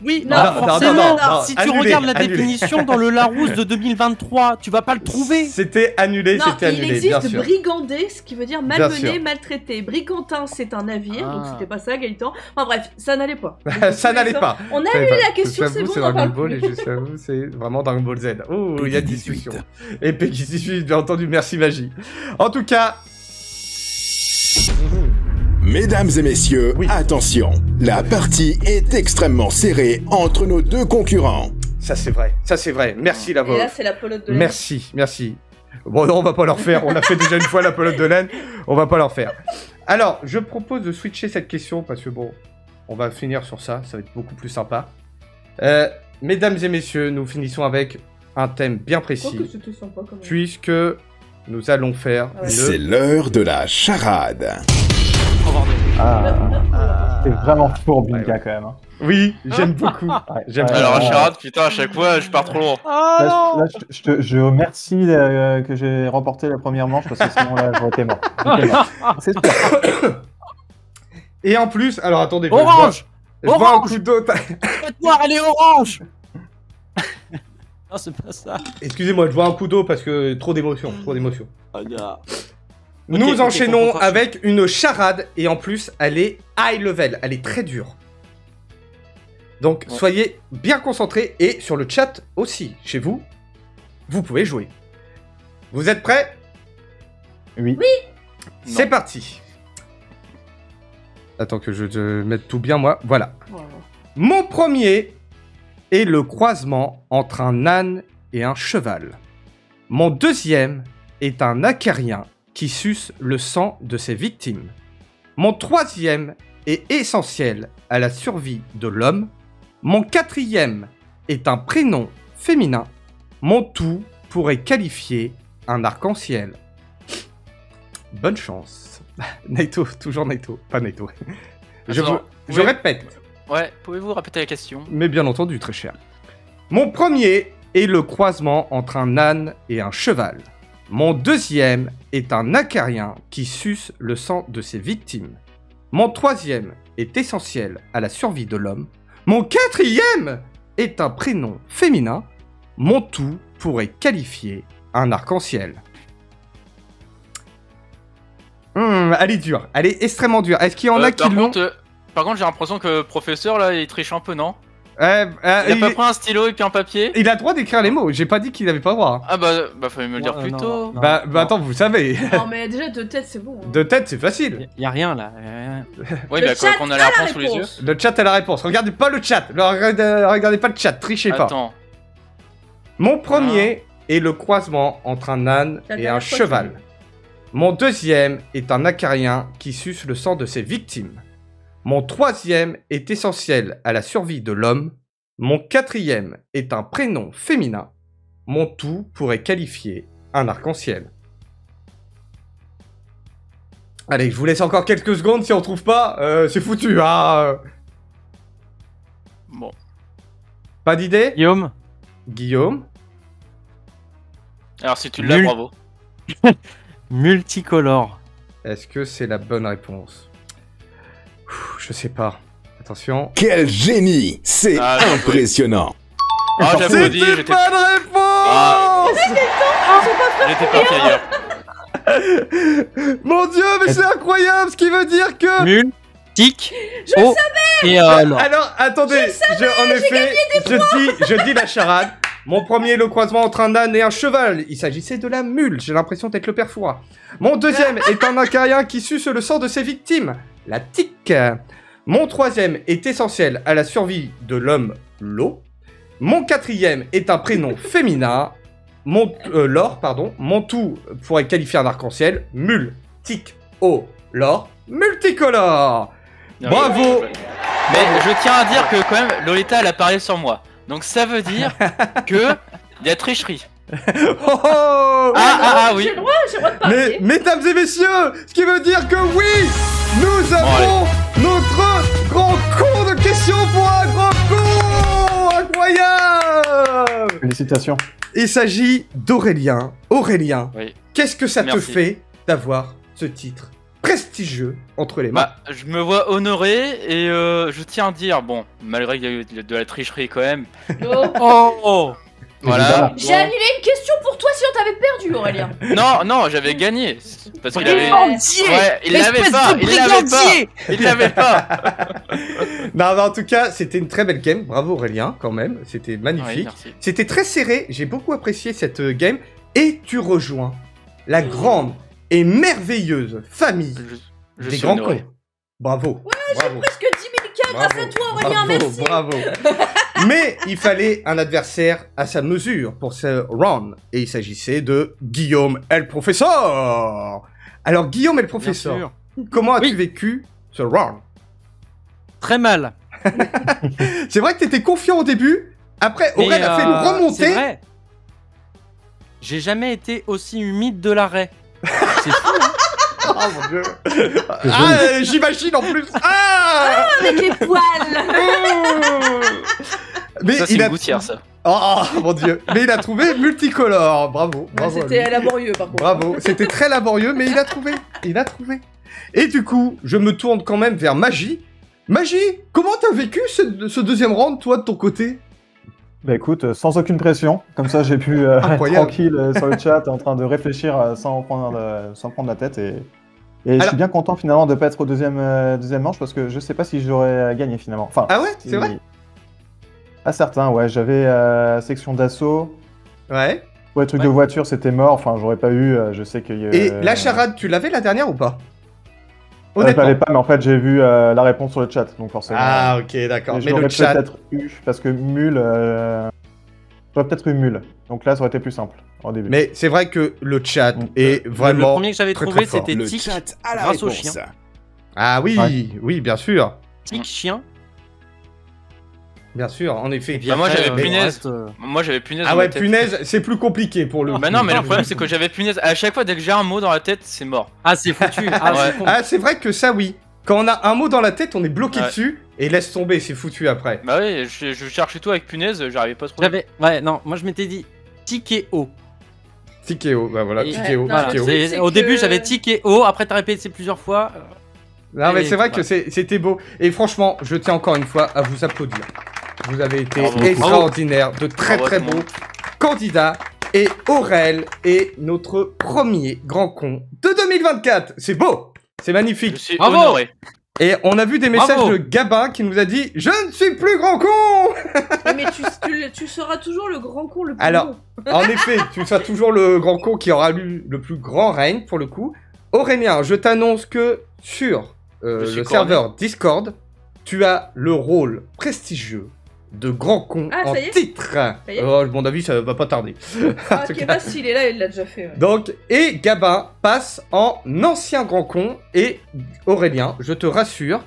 Oui, Non, non, non, forcément, non, non, si tu annulé, regardes la annulé. définition dans le Larousse de 2023, tu vas pas le trouver. C'était annulé, Non, c'était il annulé, bien existe sûr. brigander, ce qui veut dire Bien malmené, sûr. maltraité. Brigantin, c'est un navire, donc Ah. c'était pas ça, Gaëtan. Enfin bref, ça n'allait pas. Ça n'allait pas. On a Ça eu n'allait pas. la question, J'avoue, c'est bon, c'est on en Dragon parle Ball plus. et j'avoue, c'est vraiment Dragon Ball Z. Oh, il y a Peggy discussion. 18. Et Peggy 18, bien entendu, merci Magie. En tout cas... Mesdames et messieurs, Oui. attention, la partie est extrêmement serrée entre nos deux concurrents. Ça c'est vrai, ça c'est vrai. Merci la Et voix. là, c'est la pelote de laine. Merci, merci. Bon non, on va pas leur faire, on a fait déjà une fois la pelote de laine, on va pas leur faire. Alors, je propose de switcher cette question parce que bon, on va finir sur ça, ça va être beaucoup plus sympa. Mesdames et messieurs, nous finissons avec un thème bien Je crois que précis, c'était sympa quand même. puisque nous allons faire Ah ouais. C'est l'heure de la charade. C'est vraiment fourbe, Binka, Ouais. quand même. Hein. Oui, j'aime beaucoup. Ouais. J'aime Ouais, Alors, beaucoup. ouais. charade, putain, à chaque fois, je pars trop loin. Là, je remercie que j'ai remporté la première manche parce que sinon là j'aurais été mort. J'étais mort. C'est super. Et en plus, alors attendez, Orange. je bois un Orange. coup d'eau. Faites voir, elle est orange. Non, c'est pas ça. Excusez-moi, je bois un coup d'eau parce que trop d'émotions, trop d'émotions. Oh, gars. Nous ok, enchaînons concentration. avec une charade et en plus elle est high level, elle est très dure. Donc Ouais. soyez bien concentrés et sur le chat aussi, chez vous, vous pouvez jouer. Vous êtes prêts? Oui. C'est parti. Attends que je mette tout bien moi, voilà. Voilà. Mon premier est le croisement entre un âne et un cheval. Mon deuxième est un acérien qui suce le sang de ses victimes. Mon troisième est essentiel à la survie de l'homme. Mon quatrième est un prénom féminin. Mon tout pourrait qualifier un arc-en-ciel. Bonne chance. Naito, toujours Naito, pas Naito. Attends, Je oui. répète, Ouais, pouvez-vous répéter la question? mais bien entendu, très cher. Mon premier est le croisement entre un âne et un cheval. Mon deuxième est un acérien qui suce le sang de ses victimes. Mon troisième est essentiel à la survie de l'homme. Mon quatrième est un prénom féminin. Mon tout pourrait qualifier un arc-en-ciel. Elle est dure, elle est extrêmement dure. Est-ce qu'il y en a qui l'ont Par contre, j'ai l'impression que le professeur là, il triche un peu, non? Il il, a pas pris un stylo et puis un papier? il a le droit d'écrire les mots, j'ai pas dit qu'il avait pas le droit. Ah bah fallait me le dire Ouais, plus non, tôt. non. Bah attends, vous savez. Non, mais déjà, de tête, c'est bon. hein. De tête, c'est facile. Y a rien là. Oui, Le bah chat qu'on a a la la réponse sous les yeux. réponse. Le chat a la réponse. Regardez pas le chat. Regardez pas le chat. Trichez pas. Attends. Mon premier est le croisement entre un âne La et dernière un fois, cheval. tu Mon deuxième est un acérien qui suce le sang de ses victimes. Mon troisième est essentiel à la survie de l'homme. Mon quatrième est un prénom féminin. Mon tout pourrait qualifier un arc-en-ciel. Allez, je vous laisse encore quelques secondes. Si on trouve pas, c'est foutu, hein. Bon. Pas d'idée? Guillaume. Guillaume? Alors si tu l'as, Nul. bravo. Multicolore. Est-ce que c'est la bonne réponse? Je sais pas. Attention. Quel génie! C'est Ah, bien joué. impressionnant! Ah, j'applaudis, C'était j'étais pas de réponse! Ah. j'étais parti ailleurs. Mon dieu, mais c'est incroyable, ce qui veut dire que... Multic. Je Oh. Et alors. Alors, attendez, je dis la charade. Mon premier, le croisement entre un âne et un cheval. Il s'agissait de la mule, j'ai l'impression d'être le père Fouras. Mon deuxième est un acérien qui suce le sang de ses victimes. La tique. Mon troisième est essentiel à la survie de l'homme, l'eau. Mon quatrième est un prénom féminin. L'or, pardon. Mon tout pourrait qualifier un arc-en-ciel. Mule, tic, o, l'or, multicolore. Non, Bravo. Mais je tiens à dire que quand même, Lolita elle a parlé sur moi. Donc ça veut dire que il y a tricherie. Oh, oh. Oui. J'ai le droit de parler. Mesdames et messieurs, ce qui veut dire que oui, nous avons notre grand con de questions pour un grand con. Incroyable. Félicitations. Il s'agit d'Aurélien. Aurélien, Oui. qu'est-ce que ça te Merci. fait d'avoir ce titre prestigieux entre les mains? Bah, je me vois honoré et je tiens à dire, bon, malgré qu'il y a eu de la tricherie quand même, Oh. Oh. voilà. Évidemment. J'ai annulé une question pour toi si on t'avait perdu, Aurélien. Non, j'avais gagné. Parce qu'il Ouais. avait. Ouais, il l'avait pas, il l'avait pas. Non, mais en tout cas, c'était une très belle game. Bravo Aurélien, quand même. C'était Oui, magnifique. merci. C'était très serré. J'ai beaucoup apprécié cette game. Et tu rejoins la grande et merveilleuse famille Je des suis grands honoré. cons. Bravo. Bravo. Presque 10 000 cas grâce à toi, Aurélien, merci. Bravo. Mais il fallait un adversaire à sa mesure pour ce round. Et il s'agissait de Guillaume et le professeur. Alors, Guillaume et le professeur, comment as-tu vécu ce round? Très mal. C'est vrai que t'étais confiant au début. Après, Aurel a fait une remontée. C'est vrai. J'ai jamais été aussi humide de l'arrêt. C'est fou, hein. Oh mon dieu. Ah, j'imagine en plus. Ah, avec les poils. Mais Ça, c'est il une a... gouttière, ça. Oh mon dieu. Mais il a trouvé multicolore. Bravo. Bravo à C'était lui. laborieux par contre. Bravo. C'était très laborieux, mais il a trouvé. Il a trouvé. Et du coup, je me tourne quand même vers Magie. Magie, comment t'as vécu ce deuxième round, toi, de ton côté? Bah écoute, sans aucune pression, comme ça j'ai pu être Incroyable. tranquille sur le chat en train de réfléchir sans prendre la tête et je Alors- suis bien content finalement de pas être au deuxième manche parce que je sais pas si j'aurais gagné finalement. Enfin, Ah ouais, c'est vrai? À certains, ouais, j'avais section d'assaut, Ouais. pour les trucs de voiture c'était mort, enfin j'aurais pas eu, je sais que... Et la charade, tu l'avais la dernière ou pas? Je l'avais pas, mais en fait j'ai vu la réponse sur le chat, donc forcément... Ah ok, d'accord. Et Mais je l'aurais le chat... peut-être eu, parce que Mule... J'aurais peut-être eu Mule, donc là ça aurait été plus simple au début. Mais c'est vrai que le chat Donc, est Le vraiment... premier que j'avais très, trouvé, très fort. c'était Le Tic. chat à la grâce au réponse. chien. Ah oui, Ouais. oui, bien sûr. Tic chien. Bien sûr, en effet. Et puis Bah, moi, après, j'avais le punaise. reste, Moi, j'avais punaise. Ah dans ouais, ma tête. punaise, c'est plus compliqué pour le coup. Bah non, mais le problème, c'est que j'avais punaise. À chaque fois, dès que j'ai un mot dans la tête, c'est mort. Ah, c'est foutu. Ah, Ouais. c'est con. Ah, c'est vrai que ça, oui. Quand on a un mot dans la tête, on est bloqué Ouais. dessus et laisse tomber, c'est foutu après. Bah ouais, je cherchais tout avec punaise, j'arrivais pas à trouver. J'avais. Ouais, non, moi je m'étais dit Tic et O. Tikeo, bah voilà, Et- Tikeo, Ouais, non, Voilà, Tikeo. c'est- c'est- c'est au que- début j'avais Tic et O, après t'as répété plusieurs fois. Non, mais Et c'est vrai que voilà. c'était beau. Et franchement, je tiens encore une fois à vous applaudir. Vous avez été Bravo. extraordinaires, de très Bravo à très tout le beaux monde. candidats. Et Aurel est notre premier grand con de 2024. C'est beau, c'est Je magnifique. suis Bravo. honoré. Et on a vu des messages Bravo. de Gabin qui nous a dit « Je ne suis plus grand con !» Ouais, mais tu seras toujours le grand con le plus Alors, bon. En effet, tu seras toujours le grand con qui aura eu le plus grand règne pour le coup. Aurélien, je t'annonce que sur Je suis le couronné. serveur Discord, tu as le rôle prestigieux de grand con Ah, en ça y est titre. Ça y est Oh, à mon avis, ça va pas tarder. Ah, En tout ok, cas. bah s'il est là, il l'a déjà fait. Ouais. Donc, et Gabin passe en ancien grand con. Et Aurélien, je te rassure,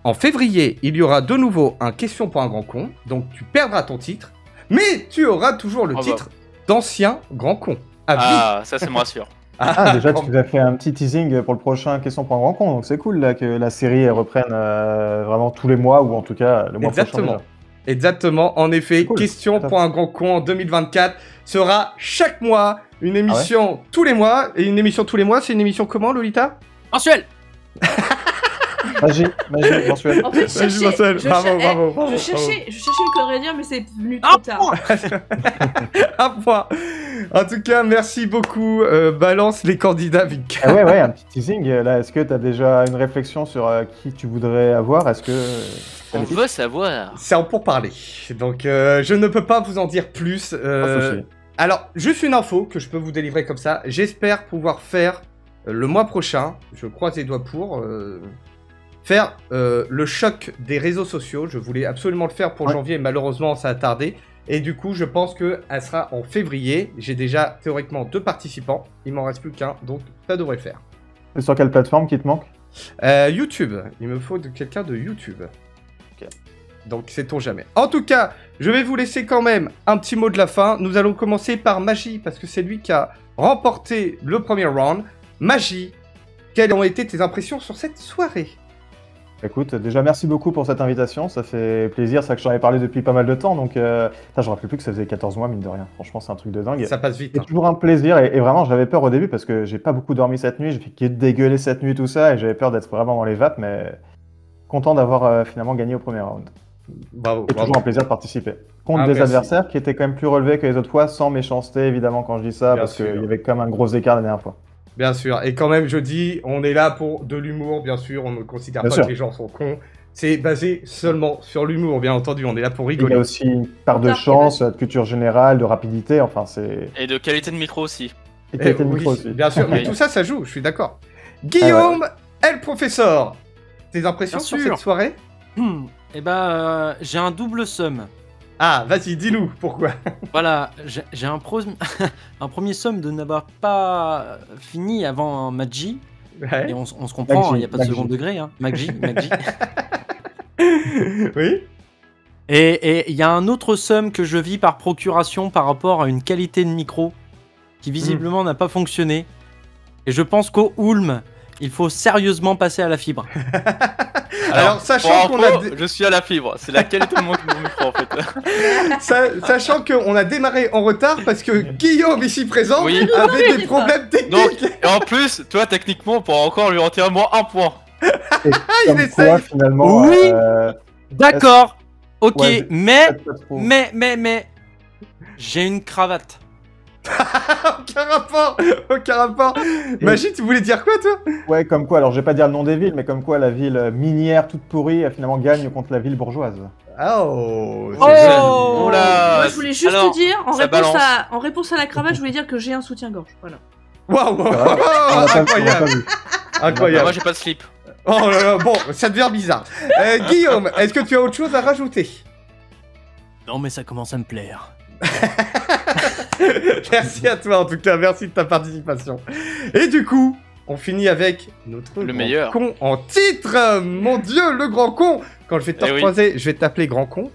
en février, il y aura de nouveau un question pour un grand con. Donc, tu perdras ton titre. Mais tu auras toujours le Oh bah. titre d'ancien grand con. À vie. Ah, ça me rassure. Ah, déjà, tu nous as fait un petit teasing pour le prochain Question pour un grand con, donc c'est cool là, que la série elle reprenne vraiment tous les mois, ou en tout cas le mois Exactement. prochain. Exactement, en effet, Cool. question Top. pour un grand con en 2024 sera chaque mois, une émission tous les mois. Et une émission tous les mois, c'est une émission comment, Lolita? Mensuel. Magie, mensuelle. En fait, je Vas-y, cherchais, Marcel, je, bravo, cher- bravo, eh, bravo, je cherchais une connerie à dire, mais c'est venu Ah, trop tard. Un point. En tout cas, merci beaucoup. Balance les candidats, Vic. Ah ouais, un petit teasing. Là, est-ce que tu as déjà une réflexion sur qui tu voudrais avoir? Est-ce que. On veut savoir. C'est en pourparler. Donc, je ne peux pas vous en dire plus. Alors, juste une info que je peux vous délivrer comme ça. J'espère pouvoir faire le mois prochain, je croise les doigts pour, faire le choc des réseaux sociaux. Je voulais absolument le faire pour Ouais. janvier, malheureusement ça a tardé. Et du coup, je pense qu'elle sera en février. J'ai déjà théoriquement 2 participants. Il m'en reste plus qu'un, donc ça devrait le faire. C'est sur quelle plateforme qui te manque? YouTube. Il me faut quelqu'un de YouTube. Donc, sait-on jamais. En tout cas, je vais vous laisser quand même un petit mot de la fin. Nous allons commencer par Magie, parce que c'est lui qui a remporté le premier round. Magie, quelles ont été tes impressions sur cette soirée? Écoute, déjà merci beaucoup pour cette invitation, ça fait plaisir, c'est vrai que j'en avais parlé depuis pas mal de temps, donc je me rappelais plus que ça faisait 14 mois, mine de rien. Franchement, c'est un truc de dingue. Ça passe vite. C'est Hein. toujours un plaisir, et vraiment j'avais peur au début parce que j'ai pas beaucoup dormi cette nuit, j'ai fait que dégueuler cette nuit, tout ça, et j'avais peur d'être vraiment dans les vapes, mais content d'avoir finalement gagné au premier round. Bravo, C'est bravo. toujours un plaisir de participer. Contre Ah, des merci. adversaires qui étaient quand même plus relevés que les autres fois, sans méchanceté évidemment quand je dis ça, Bien parce sûr. qu'il y avait quand même un gros écart la dernière fois. Bien sûr. Et quand même, je dis, on est là pour de l'humour, bien sûr. On ne considère Bien pas sûr. que les gens sont cons. C'est basé seulement sur l'humour, bien entendu. On est là pour Il y rigoler. a aussi une part de D'accord, chance, de culture générale, de rapidité, enfin c'est... Et de qualité de micro aussi. Et qualité de oui, micro aussi. bien sûr, mais Oui. tout ça, ça joue, je suis d'accord. Guillaume, et le professeur, tes impressions Bien sur sûr. cette soirée? Eh ben, j'ai un double somme. Ah, vas-y, dis-nous pourquoi. Voilà, j'ai un premier somme de n'avoir pas fini avant Maggi. Ouais. Et on se comprend, il n'y a pas de Maggi. second degré. Hein. Maggi. Oui. Et il y a un autre somme que je vis par procuration par rapport à une qualité de micro qui visiblement n'a pas fonctionné. Et je pense qu'au Ulm, il faut sérieusement passer à la fibre. Alors, sachant pour qu'on a info, je suis à la fibre. C'est la qualité de mon micro en fait. sachant qu'on a démarré en retard parce que Guillaume ici présent Oui. avait des problèmes techniques. Donc, et en plus, toi, techniquement, on pourra encore lui retirer moins 1 point. Et il comme essaye. quoi, finalement. Oui. D'accord, ok, Ouais, mais trop. j'ai une cravate. Aucun rapport. Magie, tu voulais dire quoi, toi? Ouais, comme quoi, alors je vais pas dire le nom des villes, mais comme quoi la ville minière toute pourrie finalement gagne contre la ville bourgeoise. Oh, Oh. Oh là. Moi, je voulais juste Alors, te dire, ça balance. en réponse à la cravate, je voulais dire que j'ai un soutien-gorge. Voilà. waouh, C'est vrai. On l'a pas- on l'a pas incroyable, vu. incroyable. Moi, j'ai pas de slip. Oh là là, bon, ça devient bizarre. Guillaume, est-ce que tu as autre chose à rajouter? Non mais ça commence à me plaire. Merci à toi en tout cas, merci de ta participation. Et du coup, on finit avec notre Le grand meilleur. con en titre. Mon Dieu, le grand con. Quand je vais te Eh oui. recroiser, je vais t'appeler grand con,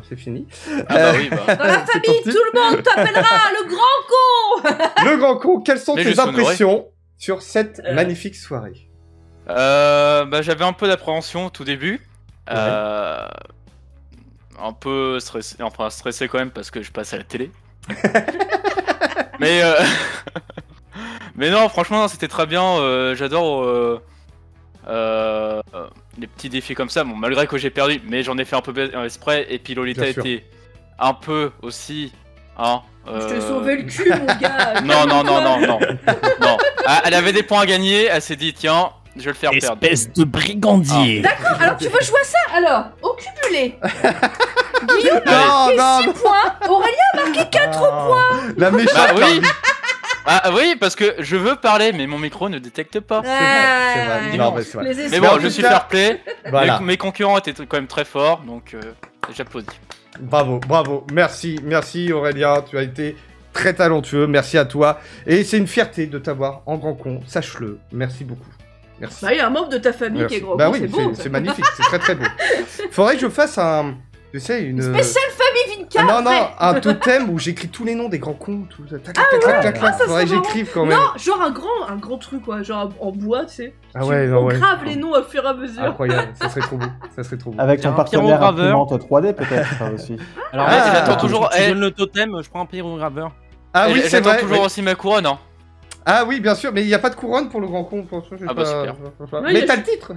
c'est fini. Ah bah oui, bah. Dans la C'est famille, ton titre. tout le monde t'appellera le grand con. Le grand con, quelles sont Mais tes juste honoré. impressions sur cette magnifique soirée? Bah, j'avais un peu d'appréhension au tout début. Un peu stressé, enfin stressé quand même parce que je passe à la télé. mais mais non, franchement, non, c'était très bien. J'adore les petits défis comme ça. Bon, malgré que j'ai perdu, mais j'en ai fait un peu exprès. Et puis Lolita Bien sûr. était un peu aussi. Hein, Je te sauvais le cul, mon gars. Non, non, non, non, non, non. Ah, elle avait des points à gagner. Elle s'est dit, tiens, je vais le faire perdre. Espèce de brigandier. D'accord, alors tu veux jouer à ça? Alors, au cumulé. Guillaume a Non, marqué non, 6 points, Aurélien a marqué 4 points. La méchante. Bah oui. arbitre. Ah oui, parce que je veux parler, mais mon micro ne détecte pas. C'est vrai. Non, mais c'est vrai. Les Mais esprits. bon, en je tout suis cas- fair play. Voilà. Mes concurrents étaient quand même très forts, donc j'applaudis. Bravo, bravo. Merci, merci Aurélien. Tu as été très talentueux. Merci à toi. Et c'est une fierté de t'avoir en grand con. Sache-le. Merci beaucoup. Merci. Bah, il y a un membre de ta famille Merci. qui est gros Bah con, oui, c'est beau. c'est magnifique. C'est très très beau. Faudrait que je fasse un. Tu sais, une. Spécial famille Vinca. Non, non, après. un totem où j'écris tous les noms des grands cons. Tout... Tac, tac, tac, tac, tac, Ah, tac. ça Faudrait que serait j'écrive quand même. Non, genre un grand truc, quoi. Genre en bois, tu sais. Ah ouais, non, On ouais. grave les noms au fur et à mesure. Incroyable. Ça serait trop beau. Ça serait trop beau. Avec J'ai ton un partenaire pyrograveur. imprimante 3D peut-être ça aussi. Alors, Ah, vas-y, j'attends toujours- Tu eh. donnes le totem, je prends un pyrograveur. Ah oui, c'est J'attends vrai. toujours oui. aussi ma couronne, hein. Ah oui, bien sûr, mais il n'y a pas de couronne pour le grand con. Pour ça, j'ai Ah bah, pas- super. Ouais, Mais il y a t'as le juste- titre.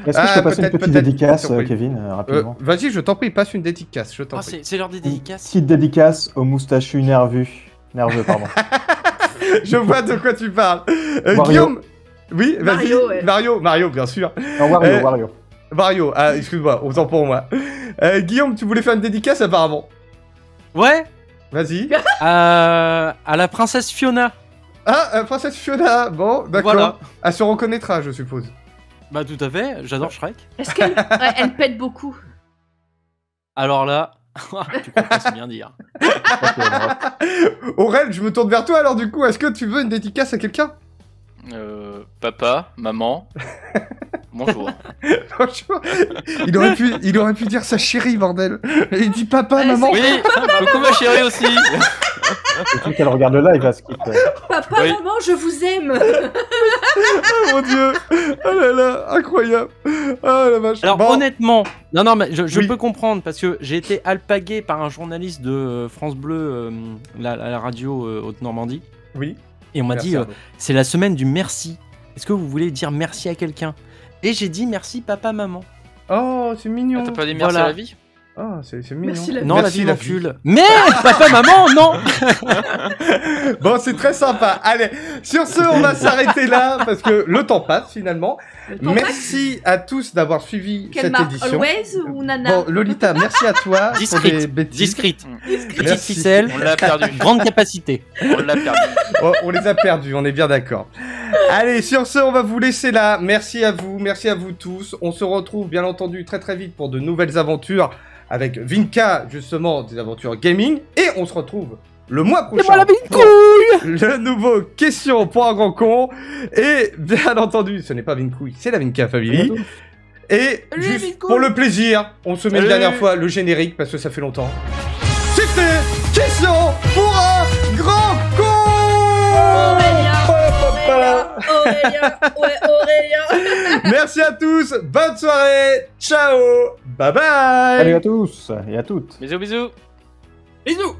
Est-ce que je Ah, peux passer une peut-être, petite peut-être. dédicace, Surprise. Kevin, rapidement Vas-y, je t'en prie, passe une dédicace. Je t'en Ah, prie. c'est l'heure des Une dédicaces. petite dédicace au moustachu nerveux, pardon. Je vois de quoi tu parles. Wario. Guillaume. Oui, vas-y. Mario, ouais. Mario, bien sûr. Non, Wario, Eh. Wario. Mario, ah, excuse-moi, autant pour moi. Guillaume, tu voulais faire une dédicace apparemment. Ouais, Vas-y. à la princesse Fiona. Ah, Princesse Fiona, bon, d'accord. Voilà. Elle se reconnaîtra, je suppose. Bah tout à fait, j'adore Shrek. Est-ce qu'elle ouais, elle pète beaucoup? Alors là, tu comprends, c'est bien dire. Aurel, je me tourne vers toi alors du coup, est-ce que tu veux une dédicace à quelqu'un? Papa, maman, bonjour. Franchement, il aurait pu dire sa chérie, bordel. Il dit papa, Ouais, maman. Oui, coucou ma chérie aussi. Surtout qu'elle regarde le live, à skip. Papa, Oui. maman, je vous aime. Oh mon dieu. Oh là là, incroyable. Oh la vache. Alors Bon. honnêtement, non mais je Oui. peux comprendre parce que j'ai été alpagué par un journaliste de France Bleu, la radio Haute-Normandie, Oui. et on m'a Merci dit à vous. c'est la semaine du merci. Est-ce que vous voulez dire merci à quelqu'un? Et j'ai dit merci papa maman. Oh, c'est mignon. T'as pas dit merci Voilà. à la vie? Oh, c'est mignon. Merci, la Non, Merci, la vie la m'encule. Mais papa maman non. Bon, c'est très sympa. Allez, sur ce, on va s'arrêter là parce que le temps passe finalement. Le temps Merci à tous d'avoir suivi Quelle cette marque, édition. Always ou Nana? Bon, Lolita, merci à toi pour Discrète, les bêtises. discrète. Petite Merci. ficelle, On l'a perdu. grande capacité. On l'a perdu. Oh, on les a perdus, on est bien d'accord. Allez, sur ce, on va vous laisser là. Merci à vous tous. On se retrouve bien entendu très très vite pour de nouvelles aventures avec Vinka, justement, des aventures gaming. Et on se retrouve le mois prochain. moi la pour le nouveau question pour un grand con. Et bien entendu, ce n'est pas Vincouille, c'est la Vinka Family. Et Salut, juste Vincouille. pour le plaisir, on se met une Salut. dernière fois le générique parce que ça fait longtemps. C'était question pour un grand con. Aurélien, ouais, Aurélien. Merci à tous, bonne soirée, ciao, bye bye. Salut à tous et à toutes. Bisous, bisous. Bisous.